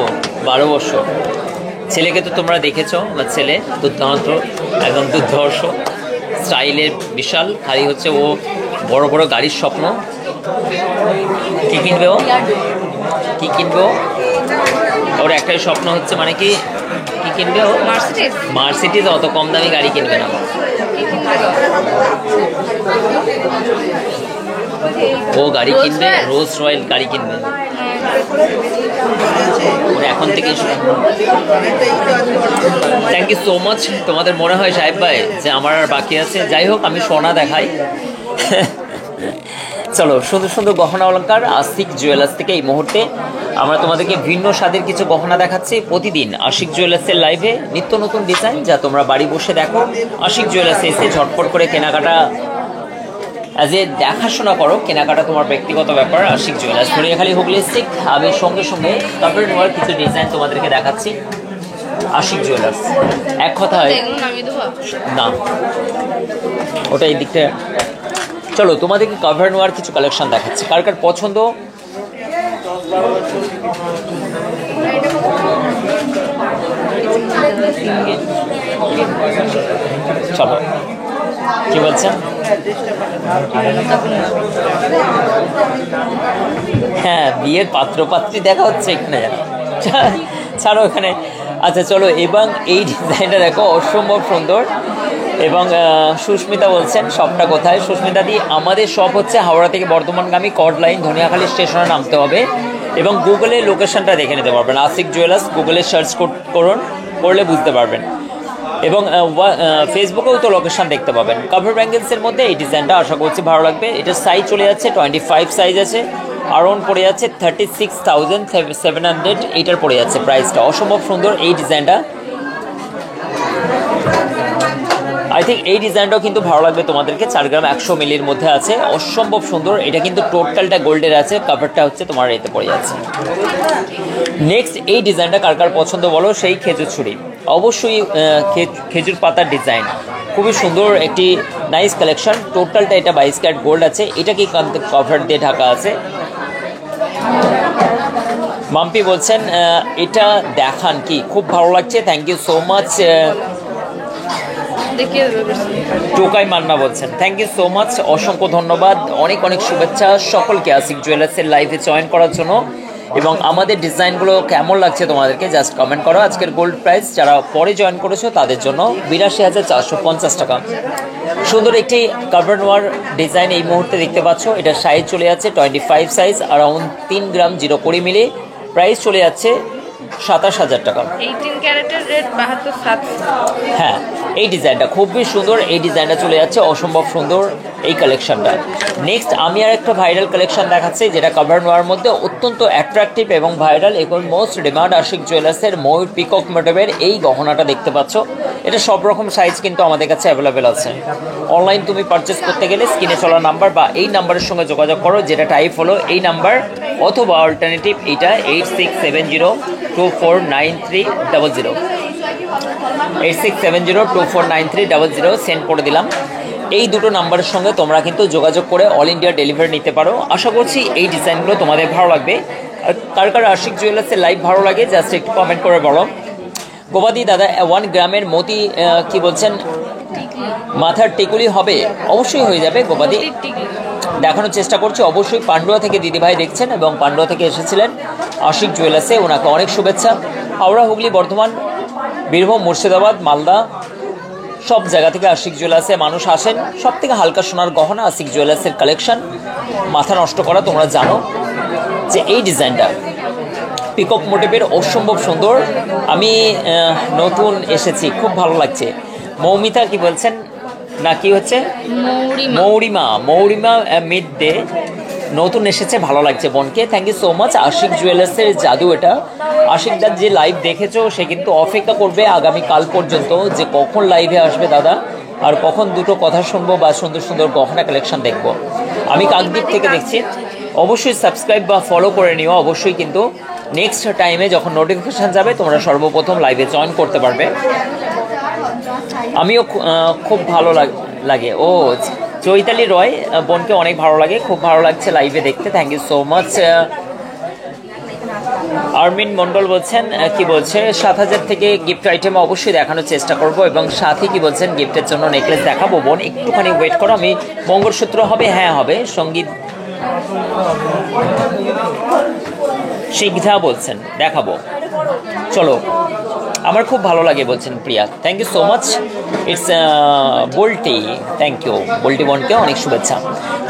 12 বছর। ছেলেকে তো তোমরা দেখেছো, আমার ছেলে দুর্দান্ত, একদম দুর্ধর্ষ, স্টাইলের বিশাল। খালি হচ্ছে ও বড় বড় গাড়ির স্বপ্ন। কি কিনবে ও, কি কিনবে ও? ওর একটাই স্বপ্ন হচ্ছে, মানে কি কিনবে ও? মার্সিডিজ। অত কম দামি গাড়ি কিনবে না, ও গাড়ি কিনবে রোলস রয়েল গাড়ি কিনবে। এখন থেকে থ্যাংক ইউ সো মাচ। তোমাদের মনে হয় সাহেব ভাই যে আমার আর বাকি আছে? যাই হোক, আমি সোনা দেখাই। চলো, সুন্দর সুন্দর গহনা অলঙ্কার আশিক জুয়েলার্স থেকে এই মুহূর্তে আমরা তোমাদেরকে ভিন্ন স্বাদের কিছু গহনা দেখাচ্ছি। প্রতিদিন আশিক জুয়েলার্সের লাইভে নিত্য নতুন ডিজাইন, যা তোমরা বাড়ি বসে দেখো। আশিক জুয়েলার্সে এসে ঝটপট করে কেনাকাটা অ্যাজ এ দেখাশোনা করো। কেনাকাটা তোমার ব্যক্তিগত ব্যাপার। Ashiq jewellers, Dhoriyakhali, Hooghly district. আমি সঙ্গে সঙ্গে তারপরে নেওয়ার কিছু ডিজাইন তোমাদেরকে দেখাচ্ছি। আশিক জুয়েলার্স, এক কথায় না, ওটা এই দিকটা। চলো তোমাদেরকে কভার নেওয়ার কিছু কালেকশন দেখাচ্ছি, কার কার পছন্দ। চলো, কি বলছেন? হ্যাঁ, বিয়ের পাত্রপাত্রী দেখা হচ্ছে এখানে, ছাড়ো ওখানে। আচ্ছা চলো, এবং এই ডিজাইনটা দেখো, অসম্ভব সুন্দর। এবং সুস্মিতা বলছেন শপটা কোথায়? সুস্মিতা দি, আমাদের শপ হচ্ছে হাওড়া থেকে বর্ধমানগামী কর্ড লাইন, ধনিয়াখালী স্টেশনে নামতে হবে এবং গুগলে লোকেশনটা দেখে নিতে পারবেন। আশিক জুয়েলার্স গুগলে সার্চ করলে বুঝতে পারবেন। এবং ফেসবুকেও তো লোকেশন দেখতে পাবেন। কাভার ব্যাঙ্গেলসের মধ্যে এই ডিজাইনটা আশা করছি ভালো লাগবে। এটার সাইজ চলে যাচ্ছে 25 সাইজ আছে, আরাউন্ড পড়ে যাচ্ছে 36,700। এইটার পড়ে যাচ্ছে প্রাইসটা। অসম্ভব সুন্দর এই ডিজাইনটা। আই থিঙ্ক এই ডিজাইনটাও কিন্তু ভালো লাগবে তোমাদেরকে। 4 গ্রাম 100 মিলির মধ্যে আছে, অসম্ভব সুন্দর। এটা কিন্তু টোটালটা গোল্ডের আছে, কাভারটা হচ্ছে তোমার এতে পড়ে যাচ্ছে। নেক্সট এই ডিজাইনটা কার কার পছন্দ বলো? সেই খেজুর ছুরি, অবশ্যই খেজুর পাতার ডিজাইন, খুবই সুন্দর একটি নাইস কালেকশন। টোটালটা এটা 22 ক্যারেট গোল্ড আছে। এটা কি কভার দিয়ে ঢাকা আছে। মাম্পি বলছেন এটা দেখান কি, খুব ভালো লাগছে, থ্যাংক ইউ সো মাচ। টোকাই মান্না বলছেন থ্যাংক ইউ সো মাচ, অসংখ্য ধন্যবাদ, অনেক অনেক শুভেচ্ছা সকলকে আশিক জুয়েলার্সের লাইভে জয়েন করার জন্য। এবং আমাদের ডিজাইনগুলো কেমন লাগছে তোমাদেরকে জাস্ট কমেন্ট করো। আজকের গোল্ড প্রাইস যারা পরে জয়েন করেছো তাদের জন্য 82,450 টাকা। সুন্দর একটি কাভার নোয়ার ডিজাইন এই মুহূর্তে দেখতে পাচ্ছ। এটা সাইজ চলে যাচ্ছে 25 সাইজ, অ্যারাউন্ড 3 গ্রাম 0.20 মিলি। প্রাইস চলে যাচ্ছে 27,000 টাকা। 18 ক্যারেটের রেট 72,700। হ্যাঁ, এই ডিজাইনটা খুবই সুন্দর, এই ডিজাইনটা চলে যাচ্ছে অসম্ভব সুন্দর এই কালেকশনটা। নেক্সট আমি আর একটা ভাইরাল কালেকশন দেখাচ্ছি যেটা কাভার নোয়ার মধ্যে অত্যন্ত অ্যাট্রাকটিভ এবং ভাইরাল এবং মোস্ট ডিমান্ড আশিক জুয়েলার্সের ময়ূর পিকক মোটিভের এই গহনাটা দেখতে পাচ্ছ। এটা সব রকম সাইজ কিন্তু আমাদের কাছে অ্যাভেলেবেল আছে। অনলাইন তুমি পারচেস করতে গেলে স্ক্রিনে চলা নাম্বার বা এই নাম্বারের সঙ্গে যোগাযোগ করো, যেটা টাইপ হলো এই নাম্বার, অথবা অল্টারনেটিভ এইটা 8670249300 8670249300 সেন্ড করে দিলাম। এই দুটো নাম্বারের সঙ্গে তোমরা কিন্তু যোগাযোগ করে অল ইন্ডিয়া ডেলিভারি নিতে পারো। আশা করছি এই ডিজাইনগুলো তোমাদের ভালো লাগবে। কার কার আশিক জুয়েলার্সের লাইভ ভালো লাগে জাস্ট একটু কমেন্ট করে বলো। গোবাদি দাদা 1 গ্রামের মতি কি বলছেন, মাথার টিকুলি হবে? অবশ্যই হয়ে যাবে গোবাদি, দেখানোর চেষ্টা করছি। অবশ্যই পান্ডুয়া থেকে দিদিভাই দেখছেন এবং পান্ডুয়া থেকে এসেছিলেন আশিক জুয়েলার্সে, ওনাকে অনেক শুভেচ্ছা। হাওড়া, হুগলি, বর্ধমান, বীরভূম, মুর্শিদাবাদ, মালদা সব জায়গা থেকে আশিক জুয়েলার্সে মানুষ আসেন। সব থেকে হালকা সোনার গহনা আশিক জুয়েলার্সের কালেকশন, মাথা নষ্ট করা। তোমরা জানো যে এই ডিজাইনটা পিকক মোটিভের অসম্ভব সুন্দর। আমি নতুন এসেছি, খুব ভালো লাগছে। মৌমিতা কি বলছেন না কি হচ্ছে, মৌরিমা মিড ডে নতুন এসেছে, ভালো লাগছে বোনকে, thank you so much. Ashiq জুয়েলার্সের জাদু এটা। আশিকদার যে লাইভ দেখেছো সে কিন্তু অপেক্ষা করবে আগামী কাল পর্যন্ত যে কখন লাইভে আসবে দাদা, আর কখন দুটো কথা শুনবো বা সুন্দর সুন্দর গহনা কালেকশন দেখবো। আমি কাকদ্বীপ থেকে দেখছি। অবশ্যই সাবস্ক্রাইব বা ফলো করে নিও অবশ্যই, কিন্তু নেক্সট টাইমে যখন নোটিফিকেশান যাবে তোমরা সর্বপ্রথম লাইভে জয়েন করতে পারবে। আমিও খুব ভালো লাগে। ও চৈতালি রয় বোনকে অনেক ভালো লাগে, খুব ভালো লাগছে লাইভে দেখতে, thank you so much. Armin Mondal বলছেন কি বলছে 7,000 থেকে গিফট আইটেম অবশ্যই দেখানোর চেষ্টা করব, এবং সাথে কি বলছেন গিফটের জন্য নেকলেস দেখাবো। বোন একটুখানি ওয়েট করো, আমি মঙ্গলসূত্র হবে, হ্যাঁ হবে, সঙ্গীত শিখা বলছেন দেখাবো, চলো। আমার খুব ভালো লাগে বলছেন Priya, thank you so much. It's বোল্টি, থ্যাংক ইউ বোল্টি বোনকে অনেক শুভেচ্ছা।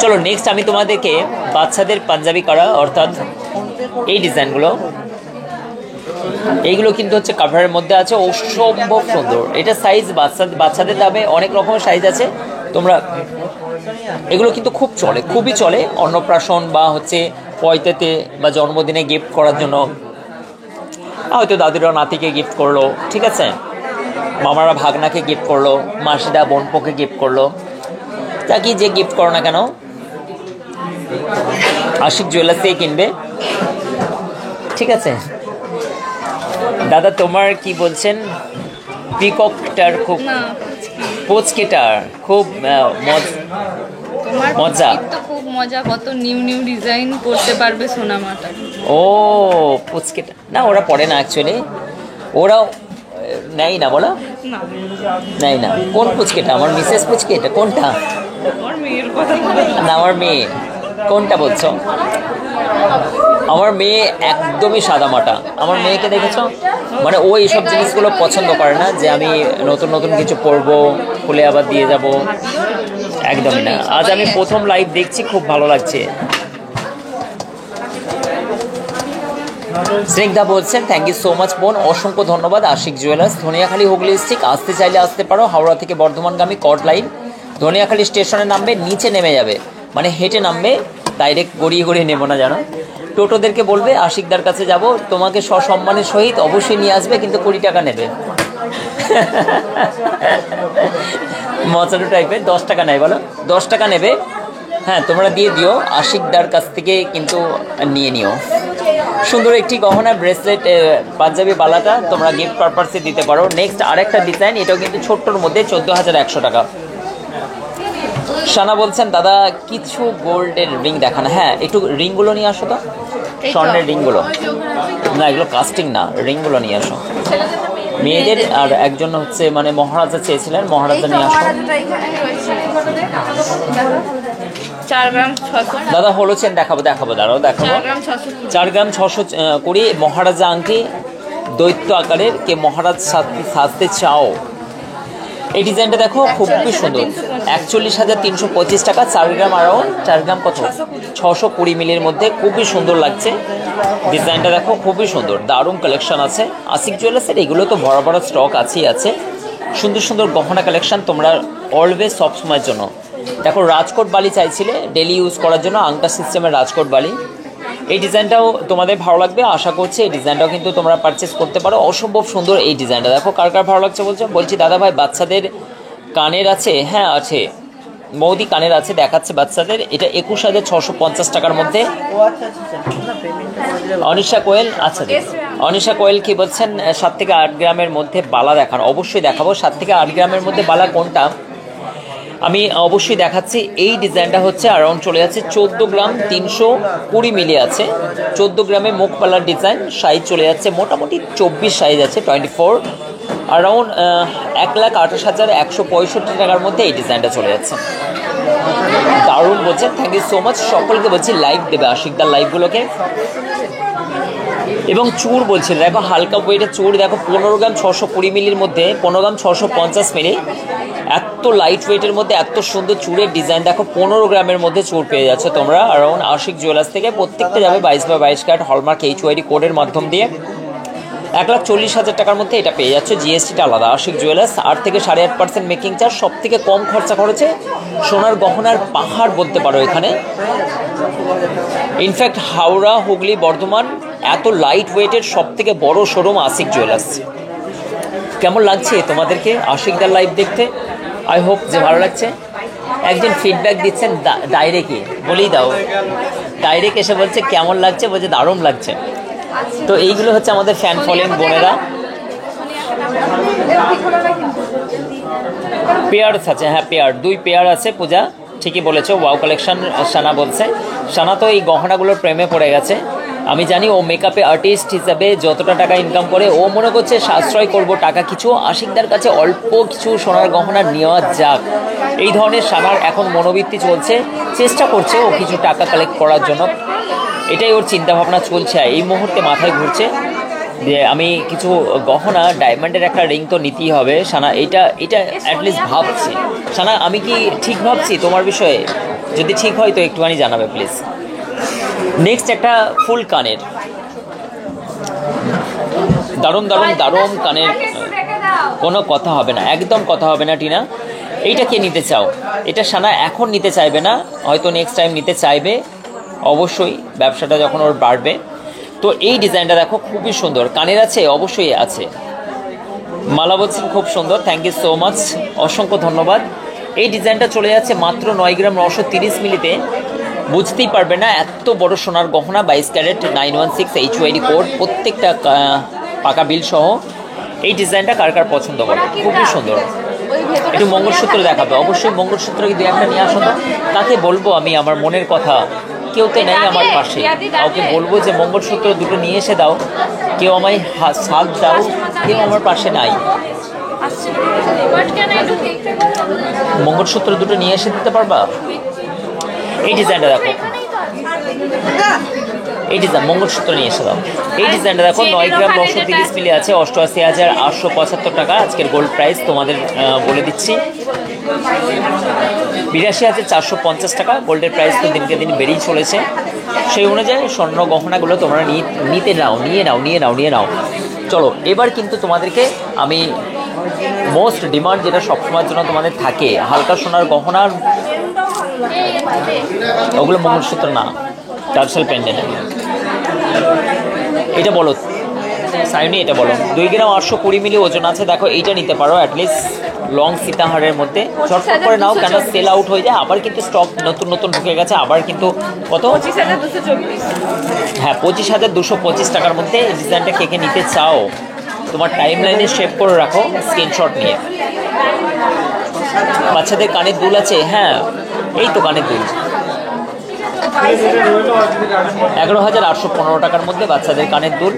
চলো নেক্সট আমি তোমাদেরকে বাচ্চাদের পাঞ্জাবি করা অর্থাৎ এই ডিজাইনগুলো, এইগুলো কিন্তু হচ্ছে কাভারের মধ্যে আছে, অসম্ভব সুন্দর। এটা সাইজ বাচ্চাদের দামে অনেক রকমের সাইজ আছে, তোমরা এগুলো কিন্তু খুব চলে, খুবই চলে অন্নপ্রাশন বা হচ্ছে পয়তেতে বা জন্মদিনে গিফট করার জন্য, হয়তো দাদুরা নাতিকে গিফট করলো, ঠিক আছে, মামারা ভাগনাকে গিফট করলো, মাসিদা বোনপোকে গিফট করলো, তা কি যে গিফট করো না কেন আশিক জুয়েলার্স থেকে কিনবে, ঠিক আছে। দাদা তোমার কি বলছেন পিককটার খুব পোচকেটার খুব মজা, খুব মজা, কত নিউ ডিজাইন করতে পারবে সোনামাটা। ও পুচকেটা না, ওরা পড়ে না অ্যাকচুয়ালি, ওরাও নেই না, বলো নেই না। কোন পুচকেটা? আমার মিসেস পুচকে, এটা কোনটা? না আমার মেয়ে, কোনটা বলছো? আমার মেয়ে একদমই সাদামাটা। আমার মেয়েকে দেখেছো, মানে ও এইসব জিনিসগুলো পছন্দ করে না যে আমি নতুন নতুন কিছু পরবো খুলে আবার দিয়ে যাব, একদমই না। আজ আমি প্রথম লাইভ দেখছি, খুব ভালো লাগছে। স্নিগ্ধা বলছেন থ্যাংক ইউ সো মাচ বোন, অসংখ্য ধন্যবাদ। আশিক জুয়েলার্স ধনিয়াখালী হুগলি ডিস্ট্রিক্ট, আসতে চাইলে আসতে পারো। হাওড়া থেকে বর্ধমানগামী কট লাইন, ধনিয়াখালী স্টেশনে নামবে, নিচে নেমে যাবে, মানে হেঁটে নামবে, ডাইরেক্ট গড়িয়ে নেবো না জানো। টোটোদেরকে বলবে আশিকদার কাছে যাব, তোমাকে সসম্মানের সহিত অবশ্যই নিয়ে আসবে, কিন্তু 20 টাকা নেবে। মজারু টাইপের, 10 টাকা নেয়, বলো 10 টাকা নেবে, হ্যাঁ তোমরা দিয়ে দিও, আশিকদার কাছ থেকে কিন্তু নিয়ে নিও। সুন্দর একটি গহনা ব্রেসলেট, পাঞ্জাবি বালাটা তোমরা গিফট পারপাসে দিতে পারো। নেক্সট আরেকটা ডিজাইন, এটাও কিন্তু ছোট্টর মধ্যে 14,100 টাকা। সানা বলছেন দাদা কিছু গোল্ডের রিং দেখান। হ্যাঁ, একটু রিংগুলো নিয়ে আসো তো, স্বর্ণের রিংগুলো। না, এগুলো কাস্টিং না, রিংগুলো নিয়ে আসো মেয়েদের। আর একজন হচ্ছে মানে মহারাজা চেয়েছিলেন, মহারাজা নিয়ে আসো। 4 গ্রাম 600। দাদা হলো চেন দেখাবো, দাঁড়াও দেখাবো। 4 গ্রাম 600 কুড়ি মহারাজা আংটি, দৈত্য আকারের। কে মহারাজ সাজতে চাও? এই ডিজাইনটা দেখো, খুবই সুন্দর। 41,325 টাকা। 4 গ্রাম অ্যারাউন্ড 4 গ্রাম কত 620 মিলির মধ্যে, খুবই সুন্দর লাগছে ডিজাইনটা। দেখো খুবই সুন্দর, দারুণ কালেকশন আছে আশিক জুয়েলার্সের। এগুলো তো বড় বড় স্টক আছেই আছে। সুন্দর সুন্দর গহনা কালেকশন তোমরা অলওয়েজ সব সময়ের জন্য। দেখো রাজকোট বালি চাইছিলে ডেলি ইউজ করার জন্য, আংটা সিস্টেমের রাজকোট বালি। এই ডিজাইনটাও তোমাদের ভালো লাগবে আশা করছি। এই ডিজাইনটাও কিন্তু তোমরা পারচেস করতে পারো, অসম্ভব সুন্দর এই ডিজাইনটা। দেখো কার কার ভালো লাগছে বলছি দাদা ভাই বাচ্চাদের কানের আছে? হ্যাঁ আছে বৌদি, কানের আছে, দেখাচ্ছে বাচ্চাদের। এটা 21,650 টাকার মধ্যে। অনিশা কোয়েল, আচ্ছা অনিশা কোয়েল কি বলছেন 7 থেকে 8 গ্রামের মধ্যে বালা দেখান? অবশ্যই দেখাবো। 7 থেকে 8 গ্রামের মধ্যে বালা কোনটা আমি অবশ্যই দেখাচ্ছি। এই ডিজাইনটা হচ্ছে অ্যারাউন্ড চলে যাচ্ছে 14 গ্রাম 320 মিলি আছে। 14 গ্রামে মুখ পালার ডিজাইন, সাইজ চলে যাচ্ছে মোটামুটি 24 সাইজ আছে, 24। অ্যারাউন্ড 1,28,165 টাকার মধ্যে এই ডিজাইনটা চলে যাচ্ছে। দারুণ বলছেন, থ্যাংক ইউ সো মাচ। সকলকে বলছি লাইভ দেবে আশিকদার লাইভগুলোকে। এবং চূড় বলছিল, দেখো হালকা ওয়েটের চূড়, দেখো 15 গ্রাম 620 মিলির মধ্যে, 15 গ্রাম 650 মিলি। এত লাইট ওয়েটের মধ্যে এত সুন্দর চূড়ের ডিজাইন, দেখো 15 গ্রামের মধ্যে চূড় পেয়ে যাচ্ছে তোমরা অ্যারাউন্ড আশিক জুয়েলার্স থেকে। প্রত্যেকটা যাবে 22/22 ক্যারেট হলমার্ক HYD কোডের মাধ্যম দিয়ে। 1,40,000 টাকার মধ্যে এটা পেয়ে যাচ্ছে, জিএসটিটা আলাদা। আশিক জুয়েলার্স 8 থেকে 8.5% মেকিং চার্জ, সব থেকে কম খরচা করেছে। সোনার গহনার পাহাড় বলতে পারো এখানে। ইনফ্যাক্ট হাওড়া, হুগলি, বর্ধমান এত লাইট ওয়েটের সব থেকে বড় শোরুম আশিক জুয়েলার্স। কেমন লাগছে তোমাদেরকে আশিকদার লাইভ দেখতে? আই হোপ যে ভালো লাগছে। একজন ফিডব্যাক দিচ্ছেন ডাইরেক্টে, বলেই দাও। ডাইরেক্ট এসে বলছে কেমন লাগছে, বলছে দারুণ লাগছে। তো এইগুলো হচ্ছে আমাদের ফ্যান ফলোইং বোনেরা। পেয়ার্স আছে, হ্যাঁ পেয়ার 2 পেয়ার আছে। পূজা ঠিকই বলেছো, ওয়াও কালেকশন সানা বলছে। সানা তো এই গহনাগুলোর প্রেমে পড়ে গেছে। আমি জানি ও মেকআপে আর্টিস্ট হিসাবে যতটা টাকা ইনকাম করে, ও মনে করছে সাশ্রয় করব টাকা কিছু, আশিকদার কাছে অল্প কিছু সোনার গহনা নেওয়া যাক, এই ধরনের সানার এখন মনোবৃত্তি চলছে। চেষ্টা করছে ও কিছু টাকা কালেক্ট করার জন্য, এটাই ওর চিন্তাভাবনা চলছে। এই মুহূর্তে মাথায় ঘুরছে যে আমি কিছু গহনা, ডায়মন্ডের একটা রিং তো নিতেই হবে। সানা এটা অ্যাটলিস্ট ভাবছি। সানা আমি কি ঠিক ভাবছি তোমার বিষয়ে? যদি ঠিক হয় তো একটুখানি জানাবে প্লিজ। নেক্সট একটা ফুল কানের, দারুণ দারুণ দারুণ কানের, কোনো কথা হবে না, একদম কথা হবে না টিনা। এইটা কে নিতে চাও? এটা সানা এখন নিতে চাইবে না, হয়তো নেক্সট টাইম নিতে চাইবে অবশ্যই, ব্যবসাটা যখন ওর বাড়বে। তো এই ডিজাইনটা দেখো খুবই সুন্দর, কানের আছে, অবশ্যই আছে। মালা বলছেন খুব সুন্দর, থ্যাংক ইউ সো মাচ, অসংখ্য ধন্যবাদ। এই ডিজাইনটা চলে যাচ্ছে মাত্র 9 গ্রাম 930 মিলিতে। বুঝতেই পারবে না এত বড় সোনার গহনা, 22 ক্যারেট 916 HYD কোড, প্রত্যেকটা পাকা বিল সহ। এই ডিজাইনটা কার কার পছন্দ করে, খুবই সুন্দর। একটু মঙ্গলসূত্র দেখাবে, অবশ্যই মঙ্গলসূত্র কি 2-1টা নিয়ে আসো তো। তাকে বলবো আমি আমার মনের কথা, কেউ তো নেই আমার পাশে, কাউকে বলবো যে মঙ্গলসূত্র 2টো নিয়ে এসে দাও, কেউ আমায় সাথ দাও, কেউ আমার পাশে নাই। মঙ্গলসূত্র 2টো নিয়ে এসে দিতে পারবা? এই ডিজাইনটা দেখো, এই ডিজাইন মঙ্গলসূত্র নিয়ে এসে দাও। এই ডিজাইনটা দেখো 9 গ্রাম 930 মিলি আছে, 88,875 টাকা আজকের গোল্ড প্রাইস তোমাদের বলে দিচ্ছি। 82,450 টাকা গোল্ডের প্রাইস তো দিনকে দিন বেড়েই চলেছে। সেই অনুযায়ী স্বর্ণ গহনাগুলো তোমরা নিয়ে নাও। চলো এবার কিন্তু তোমাদেরকে আমি মোস্ট ডিমান্ড যেটা সবসময়ের জন্য তোমাদের থাকে, হালকা সোনার গহনার, ওগুলো মঙ্গলসূত্র না, টার্সেল পেন্ডেন্ট। এটা বলো সাইনি, এটা বলো। 2 গ্রাম 820 মিলি ওজন আছে, দেখো এইটা নিতে পারো অ্যাটলিস্ট। লং সীতাহারের মধ্যে চটপট করে নাও, কেন সেল আউট হয়ে যায়। আবার কিন্তু স্টক নতুন নতুন ঢুকে গেছে, আবার কিন্তু কত 25,224। হ্যাঁ 25,225 টাকার মধ্যে এই ডিজাইনটা কে কে নিতে চাও তোমার টাইম লাইনে সেভ করে রাখো স্ক্রিনশট নিয়ে। বাচ্চাদের কানের দুল আছে, হ্যাঁ এই তো কানের দুল 11,815 টাকার মধ্যে বাচ্চাদের কানের দুল।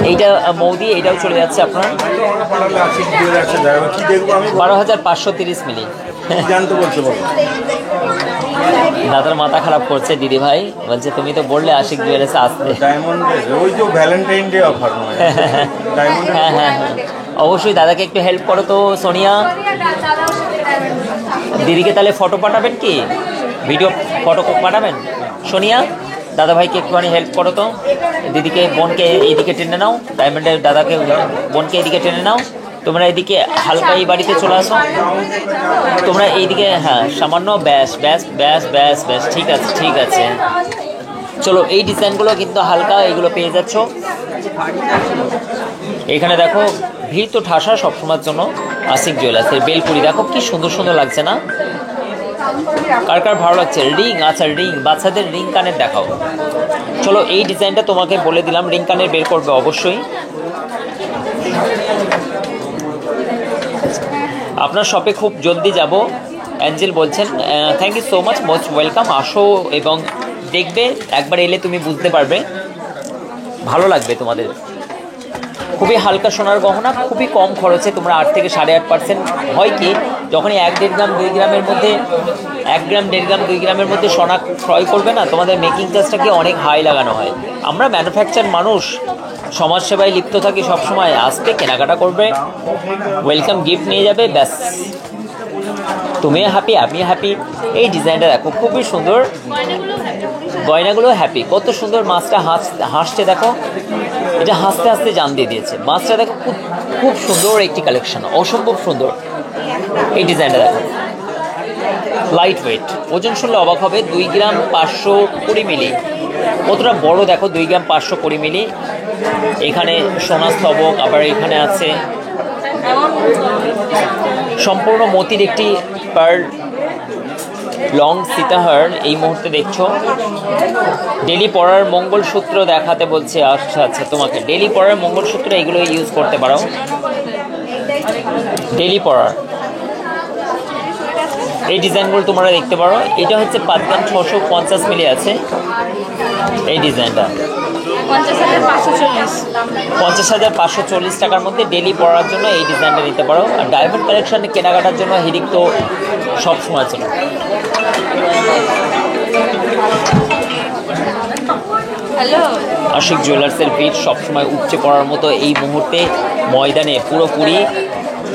এইটা মৌদি, এইটাও চলে যাচ্ছে আপনার 12,530 মিলি। দাদার মাথা খারাপ করছে দিদি ভাই, বলছে তুমি তো বললে আশিক জুয়েলার্সে আসতে। হ্যাঁ হ্যাঁ হ্যাঁ অবশ্যই দাদাকে একটু হেল্প করো তো সোনিয়া। দিদিকে তাহলে ফটো পাঠাবেন কি, ভিডিও ফটো পাঠাবেন সোনিয়া? দাদা ভাইকে একটুখানি হেল্প করো তো, দিদিকে বোনকে এইদিকে টেনে নাও, ডায়মন্ডের দাদাকে বোনকে এইদিকে টেনে নাও। তোমরা এইদিকে হালকা এই বাড়িতে চলে আসো, তোমরা এইদিকে হ্যাঁ সামান্য ব্যাস ব্যাস ব্যাস ব্যাস ব্যাস ঠিক আছে ঠিক আছে। চলো এই ডিজাইনগুলো কিন্তু হালকা, এগুলো পেয়ে যাচ্ছ এখানে। দেখো ভিড় তো ঠাসা সবসময়ের জন্য আশিক জুয়েলার্সের। বেলপুরি দেখো কি সুন্দর সুন্দর লাগছে না, কার কার ভালো লাগছে? রিং, আচ্ছা রিং, বাচ্চাদের রিং কানের দেখাও। চলো এই ডিজাইনটা তোমাকে বলে দিলাম, রিং কানের বের করবে অবশ্যই। আপনার শপে খুব জলদি যাব অ্যাঞ্জেল বলছেন। Thank you so much, most welcome. আসো এবং দেখবে, একবার এলে তুমি বুঝতে পারবে, ভালো লাগবে তোমাদের। খুবই হালকা সোনার গহনা, খুবই কম খরচে, তোমরা 8 থেকে 8.5%। হয় কি যখনই 1-1.5 গ্রাম 2 গ্রামের মধ্যে 1 গ্রাম 1.5 গ্রাম 2 গ্রামের মধ্যে সোনা ক্রয় করবে না, তোমাদের মেকিং চার্জটাকে অনেক হাই লাগানো হয়। আমরা ম্যানুফ্যাকচার মানুষ, সমাজসেবায় লিপ্ত থাকি সবসময়। আসবে, কেনাকাটা করবে, ওয়েলকাম গিফট নিয়ে যাবে, ব্যাস তুমিও হ্যাপি আমিও হ্যাপি। এই ডিজাইনটা দেখো খুবই সুন্দর, গয়নাগুলো হ্যাপি, কত সুন্দর। মাছটা হাসছে দেখো, এটা হাসতে হাসতে জান দিয়ে দিয়েছে। মাছটা দেখো খুব খুব সুন্দর একটি কালেকশন, অসম্ভব সুন্দর। এই ডিজাইনটা দেখো লাইট ওয়েট, ওজন শুনলে অবাক হবে, 2 গ্রাম 520 মিলি। কতটা বড় দেখো, 2 গ্রাম 520 মিলি। এখানে সোনা স্তবক, আবার এখানে আছে সম্পূর্ণ মতির একটি পার্ল লং সীতাহার এই মুহূর্তে দেখছো। ডেলি পরার মঙ্গলসূত্র দেখাতে বলছে। আচ্ছা আচ্ছা, তোমাকে ডেলি পরার মঙ্গলসূত্র এগুলো ইউজ করতে পারো, ডেলি পরার এই ডিজাইনগুলো তোমরা দেখতে পারো। এটা হচ্ছে 5 গ্রাম 650 মিলি আছে এই ডিজাইনটা, 50,540 টাকার মধ্যে ডেলি পরার জন্য এই ডিজাইনটা নিতে পারো। আর ডায়মন্ড কালেকশন কেনাকাটার জন্য হিরিক তো সবসময় চলে। হ্যালো, আশিক জুয়েলার্সের ভিড় সবসময় উপচে পড়ার মতো। এই মুহূর্তে ময়দানে পুরোপুরি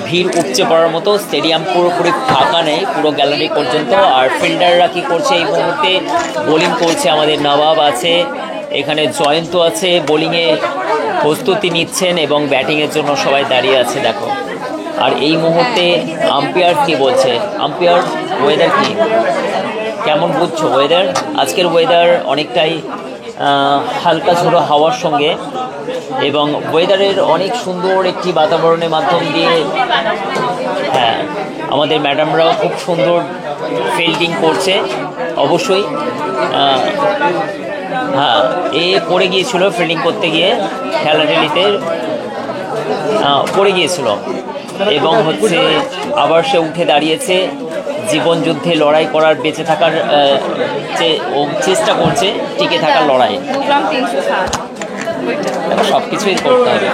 ভিড় উপচে পড়ার মতো, স্টেডিয়াম পুরোপুরি ফাঁকা নেই, পুরো গ্যালারি পর্যন্ত। আর ফিল্ডাররা কী করছে এই মুহূর্তে, বোলিং করছে। আমাদের নবাব আছে, এখানে জয়ন্ত আছে, বোলিংয়ে প্রস্তুতি নিচ্ছেন এবং ব্যাটিংয়ের জন্য সবাই দাঁড়িয়ে আছে দেখো। আর এই মুহূর্তে আম্পায়ার কি বলছে, আম্পায়ার ওয়েদার কি কেমন বুঝছো? ওয়েদার আজকের ওয়েদার অনেকটাই হালকা ঝোড়ো হাওয়ার সঙ্গে, এবং ওয়েদারের অনেক সুন্দর একটি বাতাবরণের মাধ্যম দিয়ে হ্যাঁ আমাদের ম্যাডামরাও খুব সুন্দর ফিল্ডিং করছে অবশ্যই। হ্যাঁ এ পড়ে গিয়েছিল ফিল্ডিং করতে গিয়ে, খেলাটেলিতে পড়ে গিয়েছিল এবং হচ্ছে আবার সে উঠে দাঁড়িয়েছে। জীবন যুদ্ধে লড়াই করার, বেঁচে থাকার চেষ্টা করছে, টিকে থাকার লড়াই। সব কিছুই করতে হবে।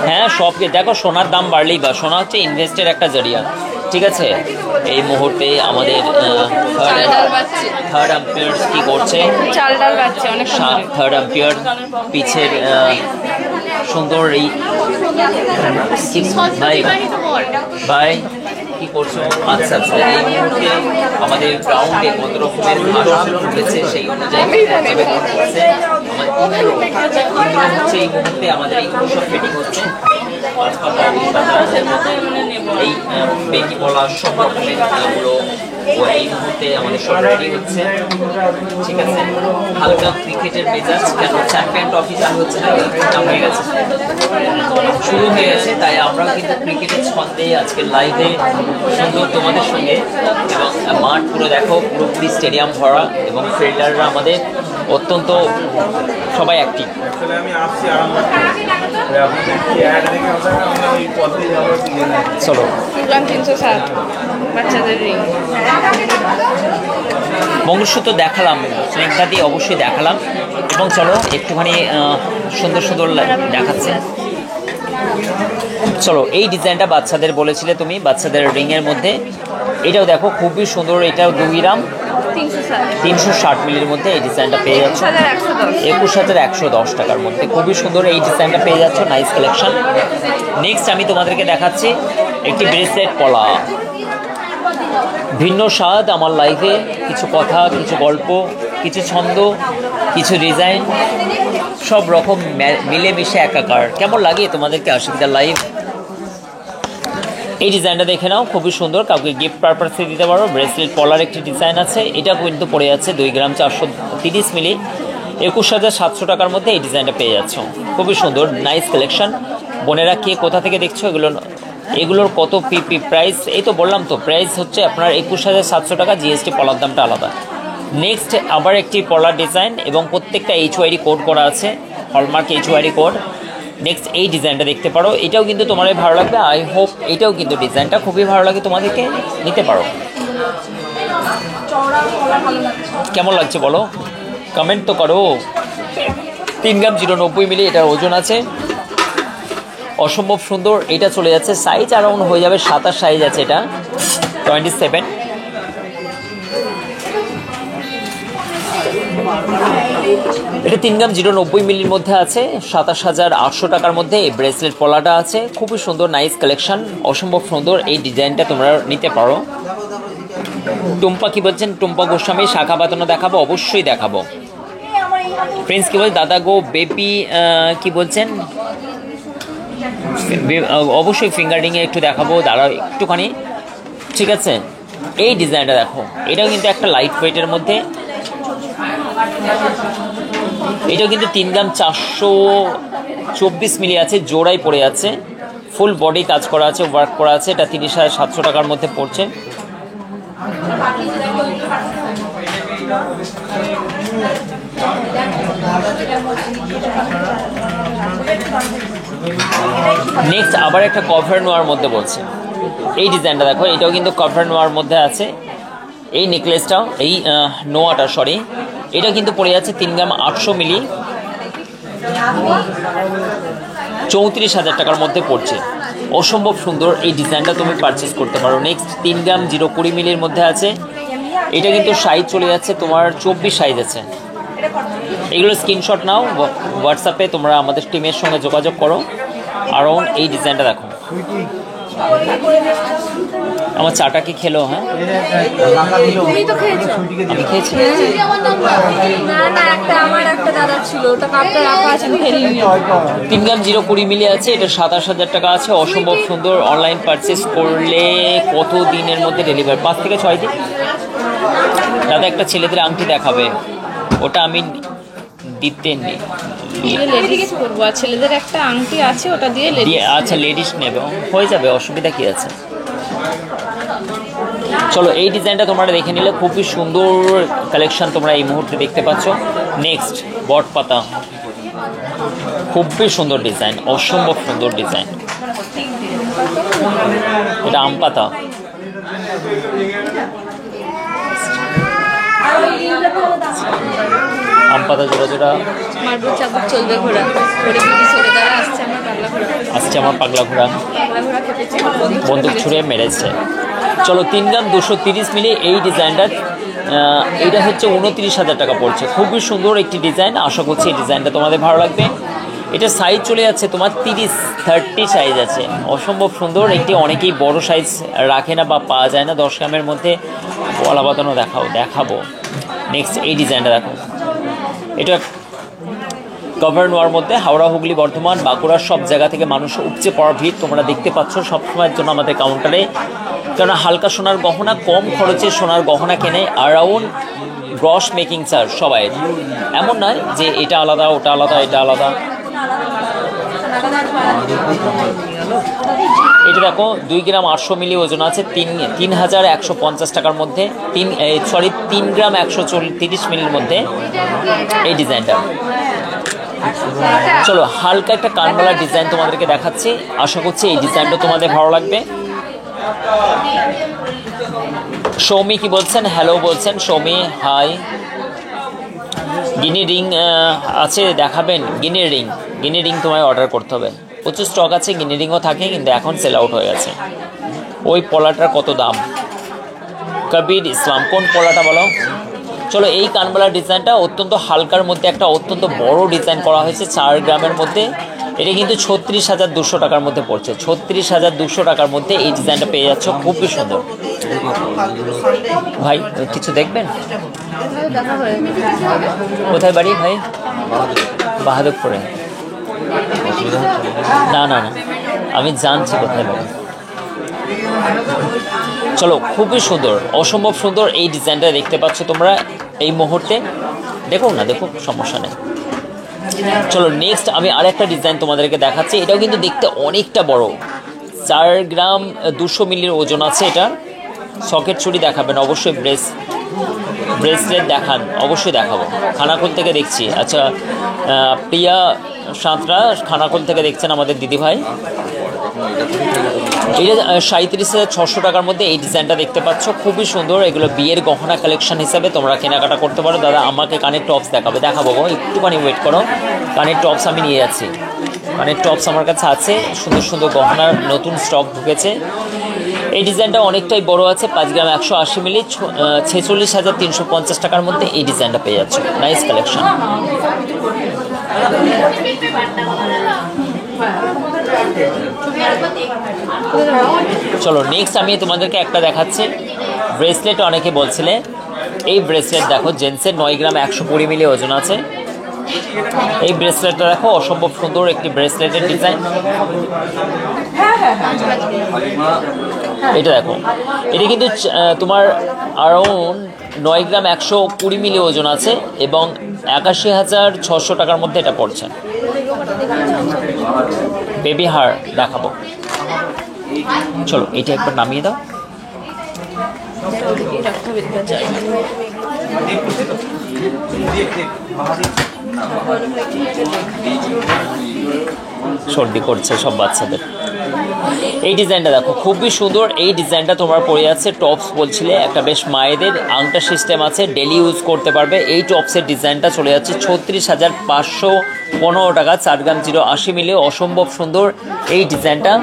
হ্যাঁ সবকে দেখো, সোনার দাম বাড়লেই বা সোনা হচ্ছে ইনভেস্টের একটা জরিয়া, ঠিক আছে। এই মুহূর্তে আমাদের থার্ড আম্পায়ার কি করছে, থার্ড আম্পায়ার পিছের সুন্দর এই ভাই ভাই কি করছো? আচ্ছা আচ্ছা, এই মুহূর্তে আমাদের গ্রাউন্ডে কত রকমের ভাষা উঠেছে সেই অনুযায়ী হচ্ছে এই মুহূর্তে আমাদের এইগুলো সব ফিটিং হচ্ছে। এই বেকি বলা সব রকমের খেলাগুলো ও এই মুহূর্তে আমাদের সব রেডি হচ্ছে, ঠিক আছে। হালকা ক্রিকেটের মেজাজ, কেন চ্যাম্পিয়ন ট্রফি চালু হচ্ছে না, হয়ে গেছে, শুরু হয়ে গেছে, তাই আমরাও কিন্তু ক্রিকেটের ছন্দে আজকে লাইভে সুন্দর তোমাদের সঙ্গে। এবং মাঠ পুরো দেখো, পুরোপুরি স্টেডিয়াম ভরা এবং ফিল্ডাররা আমাদের অত্যন্ত সবাই অ্যাক্টিভ। চলো, 360 বাচ্চাদের রিং। মঙ্গলসূত্র দেখালাম, স্নেকটা দিয়ে অবশ্যই দেখালাম, এবং চলো একটুখানি সুন্দর সুন্দর দেখাচ্ছে। চলো, এই ডিজাইনটা বাচ্চাদের বলেছিলে তুমি, বাচ্চাদের রিংয়ের মধ্যে, এটাও দেখো খুবই সুন্দর, এটাও 2 গ্রাম 360 মিলির মধ্যে এই ডিজাইনটা পেয়ে যাচ্ছ 21,110 টাকার মধ্যে। খুবই সুন্দর এই ডিজাইনটা পেয়ে যাচ্ছ, নাইস কালেকশন। নেক্সট আমি তোমাদেরকে দেখাচ্ছি একটি ব্রেসলেট পলা, ভিন্ন স্বাদ। আমার লাইফে কিছু কথা, কিছু গল্প, কিছু ছন্দ, কিছু ডিজাইন, সব রকম মিলেমিশে একাকার। কেমন লাগে তোমাদেরকে আশিকদার লাইভ? এই ডিজাইনটা দেখে নাও, খুবই সুন্দর, কাউকে গিফট পারপাসে দিতে পারো। ব্রেসলেট পলার একটি ডিজাইন আছে, এটা কিন্তু পড়ে যাচ্ছে 2 গ্রাম 430 মিলি, 21,700 টাকার মধ্যে এই ডিজাইনটা পেয়ে যাচ্ছ। খুবই সুন্দর, নাইস কালেকশন। বোনেরা কে কোথা থেকে দেখছো, এগুলোর কত পিপি প্রাইস? এই তো বললাম তো, প্রাইস হচ্ছে আপনার 21,700 টাকা, জিএসটি পলার দামটা আলাদা। নেক্সট আবার একটি পলার ডিজাইন, এবং প্রত্যেকটা HYD কোড করা আছে, হলমার্ক HYD কোড। নেক্সট এই ডিজাইনটা দেখতে পারো, এটাও কিন্তু তোমাদের ভালো লাগবে। আই হোপ এটাও কিন্তু ডিজাইনটা খুবই ভালো লাগে, তোমাদেরকে নিতে পারো। কেমন লাগছে বলো, কমেন্ট তো করো। 3 গ্রাম 090 মিলি এটার ওজন আছে, অসম্ভব সুন্দর। এটা চলে যাচ্ছে সাইজ অ্যারাউন্ড হয়ে যাবে 27 সাইজ আছে, এটা 27। এটা 3 গ্রাম 090 মিলির মধ্যে আছে, 27,800 টাকার মধ্যে এই ব্রেসলেট পলাটা আছে। খুবই সুন্দর, নাইস কালেকশন, অসম্ভব সুন্দর। এই ডিজাইনটা তোমরা নিতে পারো। টুম্পা কি বলছেন? টুম্পা গোস্বামী, শাখা বাঁধানো দেখাবো, অবশ্যই দেখাবো। ফ্রেন্ডস কি বলছে? দাদা গো বেবি কি বলছেন? অবশ্যই ফিঙ্গারিংয়ে একটু দেখাবো, দাঁড়াও একটুখানি, ঠিক আছে। এই ডিজাইনটা দেখো, এটাও কিন্তু একটা লাইট ওয়েটের মধ্যে, এটাও কিন্তু 3 গ্রাম 424 মিলি আছে, জোড়াই পড়ে আছে, ফুল বডি কাজ করা আছে, ওয়ার্ক করা আছে। এটা 30,700 টাকার মধ্যে পড়ছে। নেক্সট আবার একটা কভার নোয়ার মধ্যে বলছে, এই ডিজাইনটা দেখো, এটাও কিন্তু কভার নোয়ার মধ্যে আছে। এই নেকলেসটাও, এই নোয়াটা সরি, এটা কিন্তু পড়ে যাচ্ছে 3 গ্রাম 800 মিলি, 34,000 টাকার মধ্যে পড়ছে। অসম্ভব সুন্দর, এই ডিজাইনটা তুমি পারচেস করতে পারো। নেক্সট 3 গ্রাম 020 মিলির মধ্যে আছে, এটা কিন্তু সাইজ চলে যাচ্ছে তোমার 24 সাইজ আছে। এগুলো স্ক্রিনশট নাও, হোয়াটসঅ্যাপে তোমরা আমাদের টিমের সঙ্গে যোগাযোগ করো। অ্যারাউন্ড এই ডিজাইনটা দেখো। আমার চাটা কি খেলো? হ্যাঁ, তুমি তো খেয়েছো। আমি খেয়েছি। না না, একটা আমার একটা দাদা ছিল, ওটা কাপটা রাখা আছে, আমি খেয়ে নিই। 3 গ্রাম 020 মিলি আছে, এটা 27,000 টাকা আছে। অসম্ভব সুন্দর, অনলাইন পারচেস করলে কত দিনের মধ্যে ডেলিভারি? 5 থেকে 6 দিন। দাদা একটা ছেলেদের আংটি দেখাবে, ওটা আমি দিতে নেই, লেডিস করবো, আর ছেলেদের একটা আংটি আছে, ওটা দিয়ে আচ্ছা লেডিস নেবে, হয়ে যাবে, অসুবিধা কি আছে। চলো, এই ডিজাইনটা তোমরা দেখে নিলে, খুবই সুন্দর কালেকশন তোমরা এই মুহূর্তে দেখতে পাচ্ছ। নেক্সট বট পাতা, খুবই সুন্দর ডিজাইন, অসম্ভব সুন্দর ডিজাইন। এটা আম পাতা, আম পাতা জোড়া জোড়া মার্বেল চাবুক চলবে ঘোড়া, আসছে আমার পাগলা ঘোড়া, বন্দুক ছুঁড়ে মেরেছে। চলো, 3 গ্রাম 230 মিলি এই ডিজাইনটা, এইটা হচ্ছে 29,000 টাকা পড়ছে। খুবই সুন্দর একটি ডিজাইন, আশা করছি এই ডিজাইনটা তোমাদের ভালো লাগবে। এটা সাইজ চলে যাচ্ছে তোমার 30 সাইজ আছে, অসম্ভব সুন্দর একটি। অনেকেই বড় সাইজ রাখে না বা পাওয়া যায় না, 10 গ্রামের মধ্যে পলা বাঁধানো দেখাবো। নেক্সট এই ডিজাইনটা দেখো, এটা কভার নেওয়ার মধ্যে হাওড়া, হুগলি, বর্ধমান, বাঁকুড়ার সব জায়গা থেকে মানুষ উপচে পড়া ভিড় তোমরা দেখতে পাচ্ছ সবসময়ের জন্য আমাদের কাউন্টারে। কেননা হালকা সোনার গহনা, কম খরচে সোনার গহনা কেনে অ্যারাউন্ড গ্রস মেকিং চার্জ সবাই, এমন নয় যে এটা আলাদা ওটা আলাদা এটা আলাদা। এটা দেখো 2 গ্রাম 800 মিলি ওজন আছে, 3,150 টাকার মধ্যে, 3 গ্রাম 130 মিলির মধ্যে এই ডিজাইনটা। চলো হালকা একটা কানবালা ডিজাইন তোমাদেরকে দেখাচ্ছি, আশা করছি এই ডিজাইনটা তোমাদের ভালো লাগবে। সৌমি কি বলছেন? হ্যালো বলছেন সৌমি, হাই। গিনি রিং আছে দেখাবেন? গিনি রিং তোমায় অর্ডার করতে হবে, প্রচুর স্টক আছে, গিনি রিংও থাকে কিন্তু এখন সেল আউট হয়ে গেছে। ওই পলাটার কত দাম? কবির ইসলাম, কোন পলাটা বলো? চলো এই কানবালা ডিজাইনটা অত্যন্ত হালকার মধ্যে একটা অত্যন্ত বড় ডিজাইন করা হয়েছে 4 গ্রামের মধ্যে। এটা কিন্তু 36,200 টাকার মধ্যে পড়ছে, 36,200 টাকার মধ্যে এই ডিজাইনটা পেয়ে যাচ্ছ, খুবই সুন্দর। ভাই কিছু দেখবেন? কোথায় বাড়ি ভাই? বাহাদুরপুরে? না না না, আমি জানছি কোথায় বাড়ি। চলো খুবই সুন্দর, অসম্ভব সুন্দর এই ডিজাইনটা দেখতে পাচ্ছ তোমরা এই মুহূর্তে। দেখো না, দেখো, সমস্যা নেই। চলো নেক্সট আমি আরেকটা ডিজাইন তোমাদেরকে দেখাচ্ছি, এটাও কিন্তু দেখতে অনেকটা বড়, 4 গ্রাম 200 মিলির ওজন আছে। এটা সকেট চুড়ি দেখাবেন অবশ্যই, ব্রেসলেট দেখান অবশ্যই দেখাবো। খানাকুল থেকে দেখছি, আচ্ছা প্রিয়া সাঁতরা খানাকুল থেকে দেখছেন আমাদের দিদিভাই। এটা 37,600 টাকার মধ্যে এই ডিজাইনটা দেখতে পাচ্ছ, খুবই সুন্দর। এগুলো বিয়ের গহনা কালেকশন হিসাবে তোমরা কেনাকাটা করতে পারো। দাদা আমাকে কানের টপস দেখাবো গো, একটুখানি ওয়েট করো। কানের টপস আমি নিয়ে যাচ্ছি, কানের টপস আমার কাছে আছে, সুন্দর সুন্দর গহনার নতুন স্টক ঢুকেছে। এই ডিজাইনটা অনেকটাই বড় আছে, 5 গ্রাম 180 মিলি, 46,350 টাকার মধ্যে এই ডিজাইনটা পেয়ে যাচ্ছ, নাইস কালেকশন। চলো নেক্সট আমি তোমাদেরকে একটা দেখাচ্ছি, ব্রেসলেট অনেকে বলছিলে। এই ব্রেসলেট দেখো জেন্টসের 9 গ্রাম 120 মিলি ওজন আছে। এই ব্রেসলেটটা দেখো, অসম্ভব সুন্দর একটি ব্রেসলেটের ডিজাইন। এটা দেখো, এটা কিন্তু তোমার অ্যারাউন্ড 9 গ্রাম 120 মিলি ওজন আছে এবং 81,600 টাকার মধ্যে এটা পড়ছে। বেবি হার দেখাবো, চলো এটা একবার নামিয়ে দাও। সর্দি করছে সব বাচ্চাদের। এই ডিজাইনটা দেখো, খুবই সুন্দর। এই ডিজাইনটা তোমার পড়ে যাচ্ছে টপস বলছিলে, একটা বেশ মায়েদের আংটা সিস্টেম আছে, ডেলি ইউজ করতে পারবে। এই টপসের ডিজাইনটা চলে যাচ্ছে 36,515 টাকা, 4 গ্রাম 080 মিলি, অসম্ভব সুন্দর এই ডিজাইনটা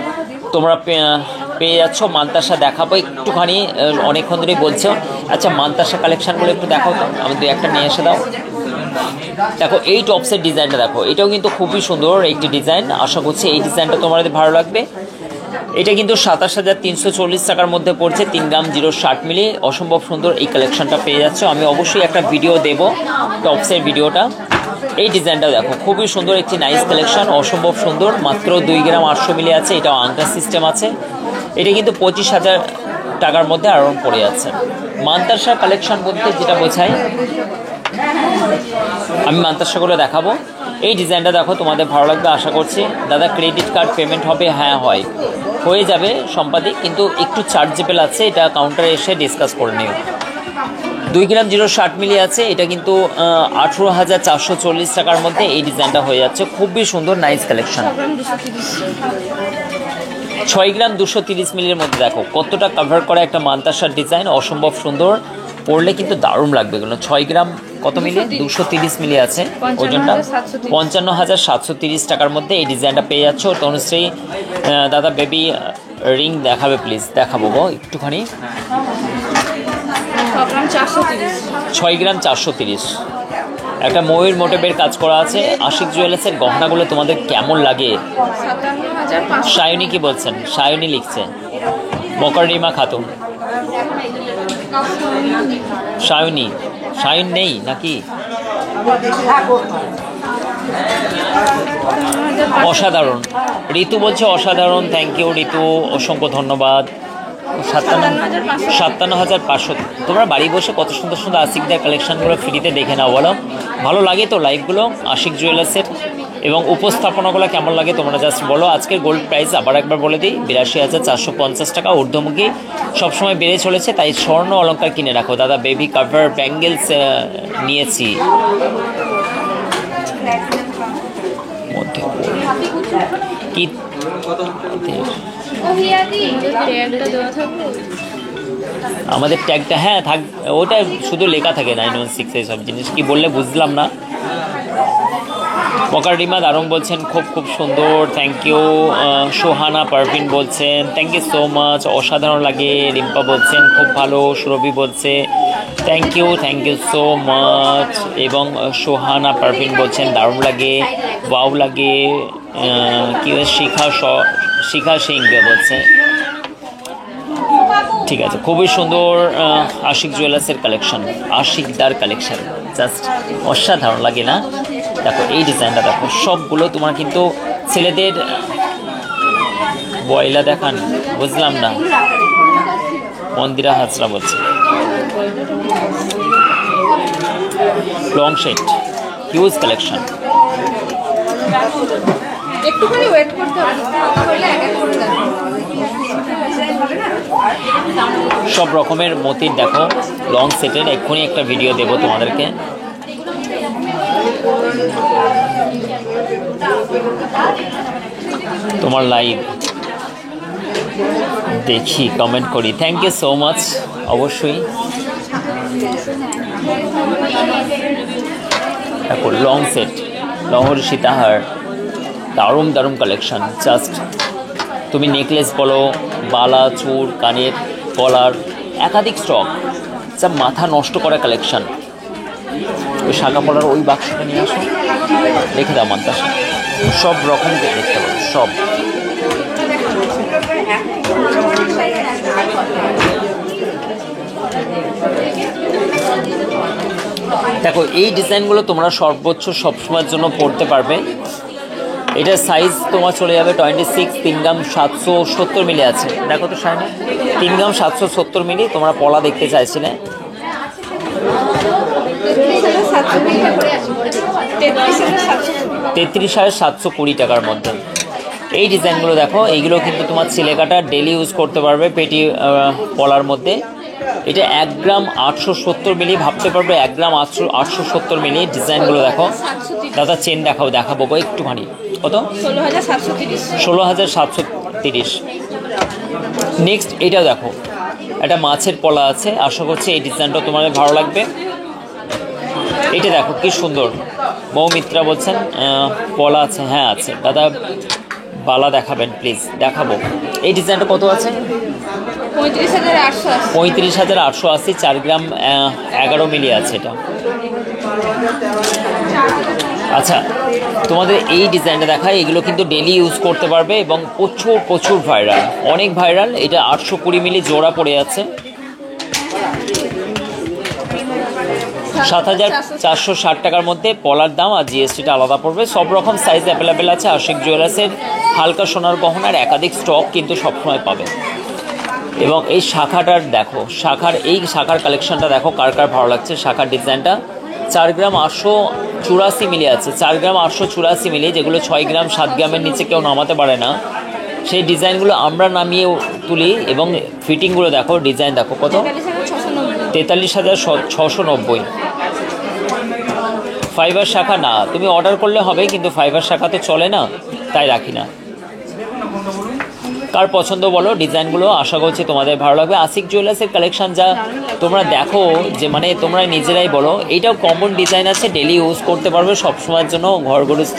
তোমরা পেয়ে যাচ্ছ। মান্তাসা দেখাবো একটুখানি, অনেকক্ষণ ধরেই বলছো। আচ্ছা মান্তাসা কালেকশানগুলো একটু দেখাও তো, আমি 2-1টা নিয়ে এসে দাও। দেখো এই টপসের ডিজাইনটা দেখো, এটাও কিন্তু খুবই সুন্দর একটি ডিজাইন, আশা করছি এই ডিজাইনটা তোমাদের ভালো লাগবে। এটা কিন্তু 27,340 টাকার মধ্যে পড়ছে, 3 গ্রাম 060 মিলি, অসম্ভব সুন্দর এই কালেকশনটা পেয়ে যাচ্ছে। আমি অবশ্যই একটা ভিডিও দেবো টপসের ভিডিওটা। এই ডিজাইনটা দেখো, খুবই সুন্দর একটি নাইস কালেকশন, অসম্ভব সুন্দর, মাত্র 2 গ্রাম 800 মিলি আছে। এটাও আংটা সিস্টেম আছে। এটা কিন্তু 25,000 টাকার মধ্যে অ্যারাউন্ড পড়ে যাচ্ছে। মান্তাসা কালেকশন বলতে যেটা বোঝায়, আমি মান্তাসাগুলো দেখাবো। এই ডিজাইনটা দেখো, তোমাদের ভালো লাগবে আশা করছি। দাদা ক্রেডিট কার্ড পেমেন্ট হবে? হ্যাঁ হয়, হয়ে যাবে সম্পাদিক, কিন্তু একটু চার্জেবল আছে, এটা কাউন্টারে এসে ডিসকাস করে নিও। 2 গ্রাম 060 মিলি আছে, এটা কিন্তু 18,440 টাকার মধ্যে এই ডিজাইনটা হয়ে যাচ্ছে, খুবই সুন্দর নাইস কালেকশন। 6 গ্রাম 230 মিলির মধ্যে দেখো কতটা কভার করা একটা মান্তাসার ডিজাইন, অসম্ভব সুন্দর, পরলে কিন্তু দারুণ লাগবে এগুলো। 6 গ্রাম কত মিলি? 230 মিলি আছে ওজনটা, 55,730 টাকার মধ্যে এই ডিজাইনটা পেয়ে যাচ্ছ। তনুশ্রী দাদা বেবি রিং দেখাবে প্লিজ? দেখাবো গো একটুখানি। 6 গ্রাম 430, একটা ময়ূর মোটিভের কাজ করা আছে। আশিক জুয়েলার্সের গহনাগুলো তোমাদের কেমন লাগে? সায়নী কি বলছেন? সায়নী লিখছে, মকররিমা খাতুন। সায়নী, সায়ন নেই নাকি? অসাধারণ। ঋতু বলছে অসাধারণ, থ্যাংক ইউ ঋতু, অসংখ্য ধন্যবাদ। 57,500। তোমরা বাড়ি বসে কত সুন্দর সুন্দর আশিকদের কালেকশানগুলো ফ্রিতে দেখে নাও, বলো ভালো লাগে তো লাইভগুলো আশিক জুয়েলার্সের, এবং উপস্থাপনাগুলো কেমন লাগে তোমরা জাস্ট বলো। আজকের গোল্ড প্রাইস আবার একবার বলে দিই, 82,450 টাকা, ঊর্ধ্বমুখী সবসময় বেড়ে চলেছে, তাই স্বর্ণ অলংকার কিনে রাখো। দাদা বেবি কাভার ব্যাঙ্গেলস নিয়েছি, মধ্যে কি আমাদের ট্যাগটা, হ্যাঁ থাক, ওটা শুধু লেখা থাকে 916, এইসব জিনিস কি বললে বুঝলাম না। বকার রিমা দারুণ বলছেন, খুব খুব সুন্দর, থ্যাংক ইউ। সোহানা পারভিন বলছেন থ্যাংক ইউ সো মাচ, অসাধারণ লাগে। রিম্পা বলছেন খুব ভালো। সুরভি বলছে থ্যাংক ইউ সো মাচ, এবং সোহানা পারভিন বলছেন দারুণ লাগে, ওয়াও লাগে। কি শিখা সিং বলছে ঠিক আছে, খুবই সুন্দর। আশিক জুয়েলার্সের কালেকশন, আশিকদার কালেকশন জাস্ট অসাধারণ লাগে না? দেখো এই ডিজাইনটা দেখো, সবগুলো তোমার কিন্তু ছেলেদের। বয়লা দেখান, বুঝলাম না। মন্দিরা হাজরা বলছে লং সেট, হিউজ কালেকশন। একটুখানি ওয়েট করতে হবে, সব রকমের মতির দেখো লং সেটের, এক্ষুনি একটা ভিডিও দেবো তোমাদেরকে। তোমার লাইভ দেখি, কমেন্ট করি, থ্যাংক ইউ সো মাচ। অবশ্যই দেখো লং সেট, লহর সীতাহার, দারুণ দারুণ কালেকশন। জাস্ট তুমি নেকলেস বলো, বালা, চূড়, কানের, গলার, একাধিক স্টক, যা মাথা নষ্ট করা কালেকশন। ওই শাখা পলার ওই বাক্সটা নিয়ে আসো, রেখে দাও মান্তাসা, সব রকম দেখতে পাবো সব। দেখো এই ডিজাইনগুলো তোমরা সর্বোচ্চ সবসময়ের জন্য পড়তে পারবে। এটার সাইজ তোমার চলে যাবে 26, 3 গ্রাম 770 মিলি আছে। দেখো তো সাইনে 3 গ্রাম 770 মিলি। তোমরা পলা দেখতে চাইছিলে, 33,720 টাকার মধ্যে এই ডিজাইনগুলো দেখো। এইগুলো কিন্তু তোমার ছেলে কাটা ডেলি ইউজ করতে পারবে পেটি পলার মধ্যে। এটা 1 গ্রাম 870 মিলি, ভাবতে পারবে 1 গ্রাম 870 মিলি। ডিজাইনগুলো দেখো দাদা, চেন দেখাবো গো একটুখানি। কত? 16,730। নেক্সট এইটাও দেখো, একটা মাছের পলা আছে, আশা করছি এই ডিজাইনটা তোমাদের ভালো লাগবে। এটা দেখো কি সুন্দর, মৌমিত্রা বলছেন পলা আছে, হ্যাঁ আছে দাদা। বালা দেখাবেন প্লিজ, দেখাবো। এই ডিজাইনটা কত আছে? 35,880, 4 গ্রাম 11 মিলি আছে এটা। আচ্ছা, তোমাদের এই ডিজাইনটা দেখায়, এগুলো কিন্তু ডেলি ইউজ করতে পারবে এবং প্রচুর প্রচুর ভাইরাল, অনেক ভাইরাল। এটা 820 মিলি জোড়া পড়ে আছে, 7,460 টাকার মধ্যে পলার দাম, আর জিএসটিটা আলাদা পড়বে। সব রকম সাইজ অ্যাভেলেবেল আছে আশিক জুয়েলার্সের। হালকা সোনার গহনার একাধিক স্টক কিন্তু সবসময় পাবে। এবং এই শাখাটার দেখো, এই শাখার কালেকশনটা দেখো, কার কার ভালো লাগছে শাখার ডিজাইনটা। 4 গ্রাম 884 মিলি আছে, 4 গ্রাম 884 মিলি, যেগুলো 6 গ্রাম 7 গ্রামের নিচে কেউ নামাতে পারে না, সেই ডিজাইনগুলো আমরা নামিয়ে তুলি। এবং ফিটিংগুলো দেখো, ডিজাইন দেখো কত, 43,690। ফাইবার শাখা না, তুমি অর্ডার করলে হবে, কিন্তু ফাইবার শাখা তো চলে না, তাই রাখি না। কার পছন্দ বলো ডিজাইনগুলো, আশা করছি তোমাদের ভালো লাগবে। আশিক জুয়েলার্সের কালেকশন যা তোমরা দেখো, যে মানে তোমরা নিজেরাই বলো, এইটাও কমন ডিজাইন আছে, ডেলি ইউজ করতে পারবে সবসময়ের জন্য, ঘর গৃহস্থ।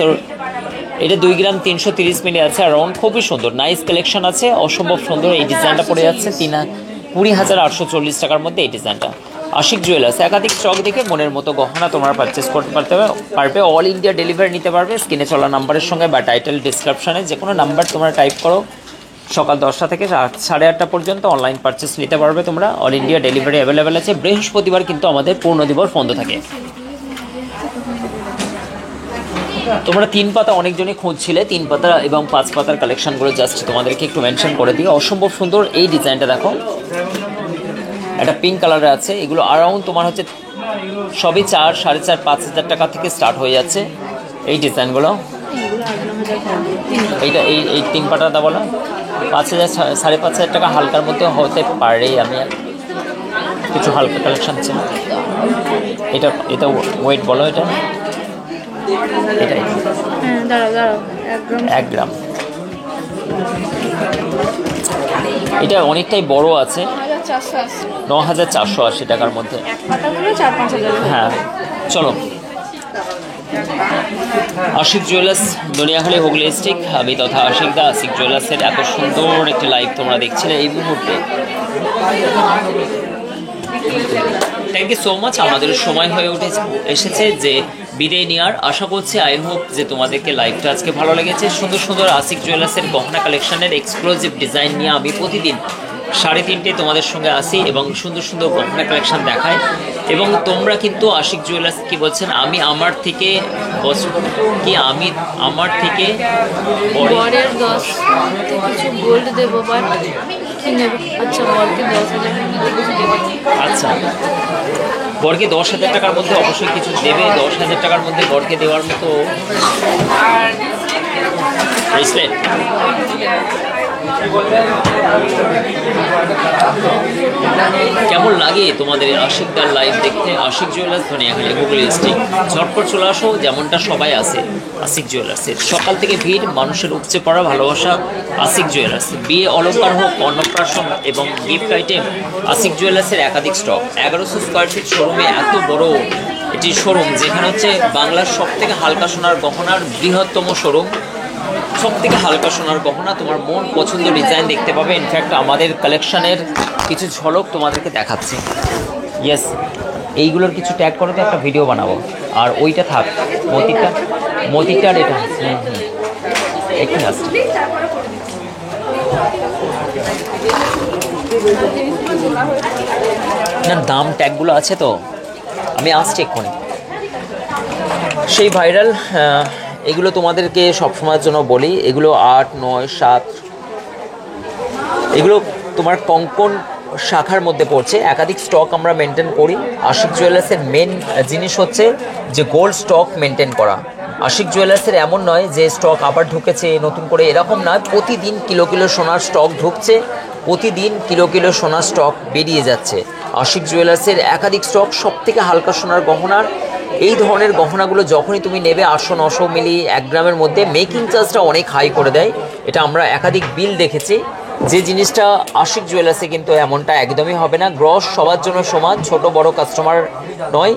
এটা 2 গ্রাম 330 মিলি আছে, অ্যারাউন্ড খুবই সুন্দর, নাইস কালেকশন আছে, অসম্ভব সুন্দর। এই ডিজাইনটা পড়ে যাচ্ছে 20,840 টাকার মধ্যে। এই ডিজাইনটা আশিক জুয়েলার্স, একাধিক স্টক দেখে মনের মতো গহনা তোমরা পারচেস করতে পারবে। অল ইন্ডিয়া ডেলিভারি নিতে পারবে। স্ক্রিনে চলা নাম্বারের সঙ্গে বা টাইটেল ডিসক্রিপশনে যে কোনো নাম্বার তোমরা টাইপ করো, সকাল 10টা থেকে 8:30 পর্যন্ত অনলাইন পারচেস নিতে পারবে তোমরা। অল ইন্ডিয়া ডেলিভারি অ্যাভেলেবেল আছে। বৃহস্পতিবার কিন্তু আমাদের পূর্ণ দিবস বন্ধ থাকে। তোমরা 3 পাতা অনেকজনই খুঁজছিলে, 3 পাতা এবং 5 পাতার কালেকশনগুলো জাস্ট তোমাদেরকে একটু মেনশন করে দিই। অসম্ভব সুন্দর এই ডিজাইনটা দেখো, একটা পিঙ্ক কালারে আছে। এগুলো অ্যারাউন্ড তোমার হচ্ছে সবই 4, 4.5, 5,000 টাকা থেকে স্টার্ট হয়ে যাচ্ছে এই ডিজাইনগুলো। এইটা এই 3 পাতাটা বলো 5,000, 5,500 টাকা হালকার মধ্যে হতে পারে। আমি কিছু হালকা কালেকশন ছিল। এটা ওয়েট বলো, এটা এটাই দাঁড়াও 1 গ্রাম। এটা অনেকটাই বড় আছে, 9,480 টাকার মধ্যে। হ্যাঁ চলো, আশিক জুয়েলার্স, দনিয়াখালী, হুগলি ডিস্ট্রিক্ট। আমি তথা আশিক দা, আশিক জুয়েলার্সের এত সুন্দর একটি লাইভ তোমরা দেখছিলে এই মুহূর্তে। Thank you so much. আমাদের সময় হয়ে এসেছে যে বিদায় নেওয়ার। আশা করছি, আই হোপ যে তোমাদেরকে লাইভটা আজকে ভালো লেগেছে। সুন্দর সুন্দর আশিক জুয়েলার্সের গহনা কালেকশনের এক্সক্লুসিভ ডিজাইন নিয়ে আমি প্রতিদিন 3:30 তোমাদের সঙ্গে আসি এবং সুন্দর সুন্দর গহনা কালেকশন দেখাই। এবং তোমরা কিন্তু আশিক জুয়েলার্স কি বলছেন, আমি আমার থেকে বরের 10 কিছু গোল্ড দেবো, বাট কি নেব? আচ্ছা, বরকে 10,000 কিছু দেবো। আচ্ছা, বরকে 10,000 টাকার মধ্যে অবশ্যই কিছু দেবে। 10,000 টাকার মধ্যে বরকে দেওয়ার মতো ব্রেসলেট। কেমন লাগে তোমাদের আশিকদার লাইভ দেখতে? Ashiq jewellers, Dhaniakhali, Hooghly district. ঝটপট চলে আসো, যেমনটা সবাই আসে আশিক জুয়েলার্সের। সকাল থেকে ভিড়, মানুষের উপচে পড়া ভালোবাসা আশিক জুয়েলার্স। বিয়ে অলঙ্কার হোক, অন্নপ্রাশন এবং গিফট আইটেম, আশিক জুয়েলার্সের একাধিক স্টক। 1100 স্কোয়ার ফিট শোরুমে এত বড় এটি শোরুম, যেখানে হচ্ছে বাংলার সব থেকে হালকা সোনার গহনার বৃহত্তম শোরুম। সব থেকে হালকা সোনার গহনা, তোমার মন পছন্দ ডিজাইন দেখতে পাবে। ইনফ্যাক্ট আমাদের কালেকশানের কিছু ঝলক তোমাদেরকে দেখাচ্ছি। ইয়েস, এইগুলোর কিছু ট্যাগ করে তো একটা ভিডিও বানাবো। আর ওইটা থাক, মতিটার এটা এখানে আসছে না, দাম ট্যাগগুলো আছে তো, আমি আসছি এক্ষুনি। সেই ভাইরাল এগুলো তোমাদেরকে সবসময়ের জন্য বলি, এগুলো 8, 9, 7, এগুলো তোমার কঙ্কন শাখার মধ্যে পড়ছে। একাধিক স্টক আমরা মেনটেন করি। আশিক জুয়েলার্সের মেন জিনিস হচ্ছে যে গোল্ড স্টক মেনটেন করা। আশিক জুয়েলার্সের এমন নয় যে স্টক আবার ঢুকেছে নতুন করে, এরকম নয়। প্রতিদিন কিলো কিলো সোনার স্টক ঢুকছে, প্রতিদিন কিলো কিলো সোনার স্টক বেরিয়ে যাচ্ছে। আশিক জুয়েলার্সের একাধিক স্টক, সব থেকে হালকা সোনার গহনার। এই ধরনের গহনাগুলো যখনই তুমি নেবে 800-900 মিলি 1 গ্রামের মধ্যে, মেকিং চার্জটা অনেক হাই করে দেয়। এটা আমরা একাধিক বিল দেখেছি। যে জিনিসটা আশিক জুয়েলার্সে কিন্তু এমনটা একদমই হবে না। গ্রস সবার জন্য সমান, ছোট বড় কাস্টমার নয়,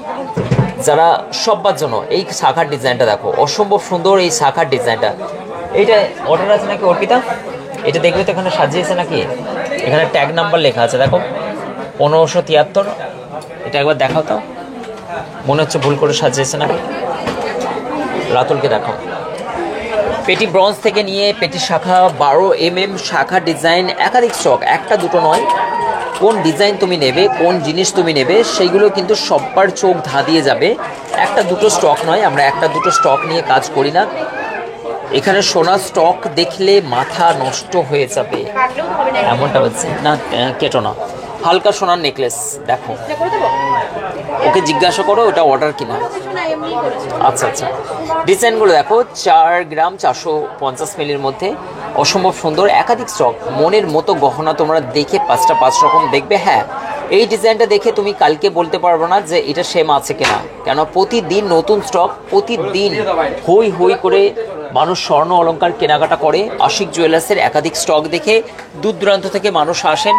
যারা সবার জন্য। এই শাখার ডিজাইনটা দেখো, অসম্ভব সুন্দর এই শাখার ডিজাইনটা। এইটা অর্ডার আছে নাকি অর্পিতা? এটা দেখবে তো এখানে সাজিয়েছে নাকি, এখানে ট্যাগ নাম্বার লেখা আছে দেখো, 1573। এটা একবার দেখাও তো, মনে হচ্ছে ভুল করে সাজিয়েছে নাকি। রাতুলকে দেখাও। পেটি ব্রঞ্জ থেকে নিয়ে পেটি শাখা, 12 mm শাখা ডিজাইন, একাধিক স্টক, একটা দুটো নয়। কোন ডিজাইন তুমি নেবে, কোন জিনিস তুমি নেবে, সেইগুলো কিন্তু সবার চোখ ধাঁধিয়ে যাবে। একটা দুটো স্টক নয়, আমরা একটা দুটো স্টক নিয়ে কাজ করি না। এখানে সোনার স্টক দেখলে মাথা নষ্ট হয়ে যাবে, এমনটা হচ্ছে না। কেটো না, হালকা সোনার নেকলেস দেখো, ওকে জিজ্ঞাসা করো ওটা অর্ডার কিনা। আচ্ছা আচ্ছা, ডিজাইনগুলো দেখো, 4 গ্রাম 450 মিলির মধ্যে, অসম্ভব সুন্দর, একাধিক স্টক। মনের মতো গহনা তোমরা দেখে 5 রকম দেখবে। হ্যাঁ, এই ডিজাইনটা দেখে তুমি কালকে বলতে পারবো না যে এটা সেম আছে কিনা, কেন প্রতিদিন নতুন স্টক, প্রতিদিন হই হই করে মানুষ স্বর্ণ অলংকার কেনাকাটা করে। আশিক জুয়েলার্সের একাধিক স্টক দেখে দূর দূরান্ত থেকে মানুষ আসেন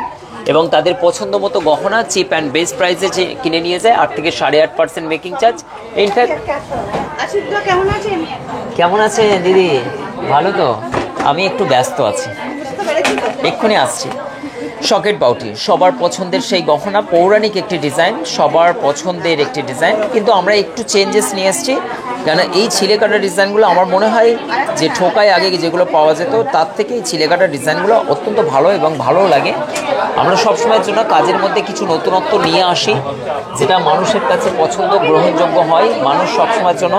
এবং তাদের পছন্দ মতো গহনা চিপ অ্যান্ড বেস্ট প্রাইসে কিনে নিয়ে যায়। 8 থেকে 8.5% মেকিং চার্জ। ইনফ্যাক্ট কেমন আছে দিদি? ভালো তো? আমি একটু ব্যস্ত আছি, এক্ষুনি আসছি। সকেট বাউটি, সবার পছন্দের সেই গহনা, পৌরাণিক একটি ডিজাইন, সবার পছন্দের একটি ডিজাইন, কিন্তু আমরা একটু চেঞ্জেস নিয়ে এসেছি। কেন এই ছিলেকাটা ডিজাইনগুলো আমার মনে হয় যে ঠোকায় আগে যেগুলো পাওয়া যেত তার থেকে এই ছিলেকাটা ডিজাইনগুলো অত্যন্ত ভালো এবং ভালোও লাগে। আমরা সবসময়ের জন্য কাজের মধ্যে কিছু নতুনত্ব নিয়ে আসি, যেটা মানুষের কাছে পছন্দ গ্রহণযোগ্য হয়। মানুষ সবসময়ের জন্য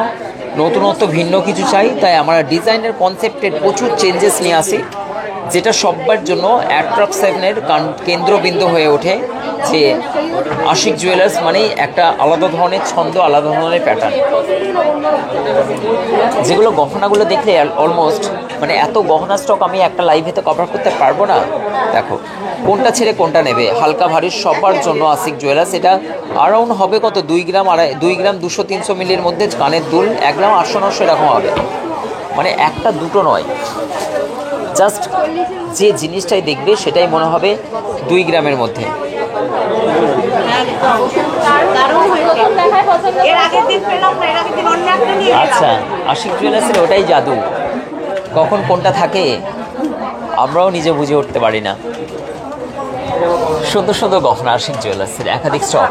নতুনত্ব ভিন্ন কিছু চাই, তাই আমরা ডিজাইনের কনসেপ্টের প্রচুর চেঞ্জেস নিয়ে আসি, যেটা সবার জন্য অ্যাট্রাকশনের কেন্দ্রবিন্দু হয়ে ওঠে। যে আশিক জুয়েলার্স মানেই একটা আলাদা ধরনের ছন্দ, আলাদা ধরনের প্যাটার্ন। যেগুলো গহনাগুলো দেখলে অলমোস্ট মানে এত গহনা স্টক আমি একটা লাইভে তো কভার করতে পারবো না। দেখো কোনটা ছেড়ে কোনটা নেবে, হালকা ভারী সবার জন্য আশিক জুয়েলার্স। এটা অ্যারাউন্ড হবে কত, 2 গ্রাম 200-300 মিলির মধ্যে কানের দুল, 1 গ্রাম 800-900 এরকম হবে, মানে একটা দুটো নয়। জাস্ট যে জিনিসটাই দেখবে সেটাই মনে হবে 2 গ্রামের মধ্যে। আচ্ছা, আশিক জুয়েলার্সের ওটাই জাদু, কখন কোনটা থাকে আমরাও নিজে বুঝে উঠতে পারি না। সুন্দর সুন্দর গহনা আশিক জুয়েলার্সের একাধিক স্টক।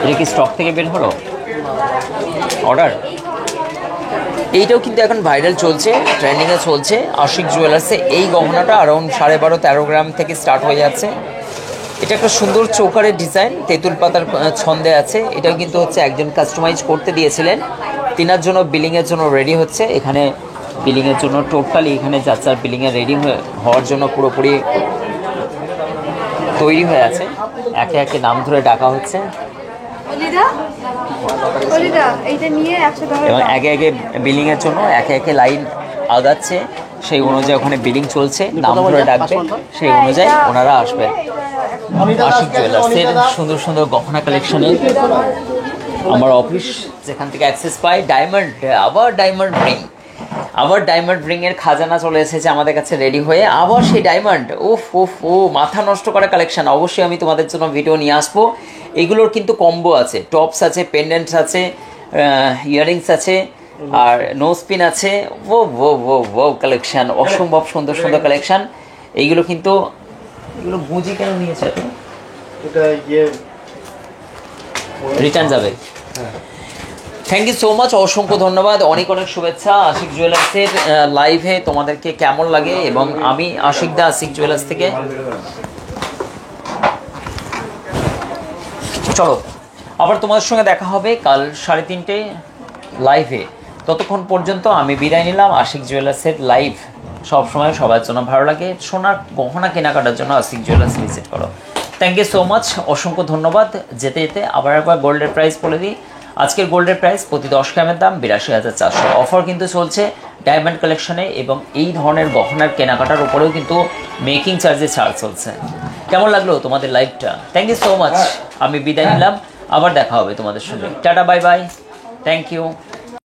এটা কি স্টক থেকে বের হলো অর্ডার? এইটাও কিন্তু এখন ভাইরাল চলছে, ট্রেন্ডিংয়ে চলছে। আশিক জুয়েলার্সে এই গহনাটা অ্যারাউন্ড 12.5-13 গ্রাম থেকে স্টার্ট হয়ে যাচ্ছে। এটা একটা সুন্দর চৌকারের ডিজাইন, তেঁতুল পাতার ছন্দে আছে। এটাও কিন্তু হচ্ছে একজন কাস্টমাইজ করতে দিয়েছিলেন, তিনার জন্য বিলিংয়ের জন্য রেডি হচ্ছে। এখানে বিলিংয়ের জন্য টোটালি এখানে যাত্রার বিলিংয়ে রেডি হওয়ার জন্য পুরোপুরি তৈরি হয়ে আছে। একে একে নাম ধরে ডাকা হচ্ছে এবং একে একে বিলিংয়ের জন্য একে একে লাইন আগাচ্ছে। সেই অনুযায়ী ওখানে বিলিং চলছে, নাম ধরে ডাকবে, সেই অনুযায়ী ওনারা আসবেন। আশিক জুয়েলার্সের সুন্দর সুন্দর গহনা কালেকশনে আমার অফিস যেখান থেকে অ্যাক্সেস পাই। ডায়মন্ড, আবার ডায়মন্ড রিং, আবার ডায়মন্ড রিংয়ের খাজানা চলে এসেছে আমাদের কাছে রেডি হয়ে। আবার সেই ডায়মন্ড, উফ উফ ও মাথা নষ্ট করা কালেকশন। অবশ্যই আমি তোমাদের জন্য ভিডিও নিয়ে আসবো। এগুলোর কিন্তু কম্বো আছে, টপস আছে, পেন্ডেন্টস আছে, ইয়াররিংস আছে, আর নো স্পিন আছে। ও ও ও ও কালেকশন, অসম্ভব সুন্দর সুন্দর কালেকশন। এইগুলো কিন্তু এগুলো বুঝি কেন নিয়েছে, এটা রিটার্ন যাবে। থ্যাংক ইউ সো মাচ, অসংখ্য ধন্যবাদ, অনেক অনেক শুভেচ্ছা। আশিক জুয়েলার্সের লাইভে তোমাদেরকে কেমন লাগে, এবং আমি আশিক দা আশিক জুয়েলার্স থেকে। চলো আবার তোমাদের সঙ্গে দেখা হবে কাল 3:30 লাইভে। ততক্ষণ পর্যন্ত আমি বিদায় নিলাম। আশিক জুয়েলার্সের লাইভ সবসময় সবার জন্য ভালো লাগে। সোনার গহনা কেনাকাটার জন্য আশিক জুয়েলার্স ভিজিট করো। থ্যাংক ইউ সো মাচ, অসংখ্য ধন্যবাদ। যেতে যেতে আবার একবার গোল্ডের প্রাইস বলে দিই। আজকের গোল্ডের প্রাইস প্রতি 10 গ্রামের দাম 82,400। অফার কিন্তু চলছে ডায়মন্ড কালেকশনে, এবং এই ধরনের গহনার কেনাকাটার উপরেও কিন্তু মেকিং চার্জে ছাড় চলছে। কেমন লাগলো তোমাদের লাইভটা? থ্যাংক ইউ সো মাচ, আমি বিদায় নিলাম। আবার দেখা হবে তোমাদের সঙ্গে। Ta-ta, bye bye, thank you.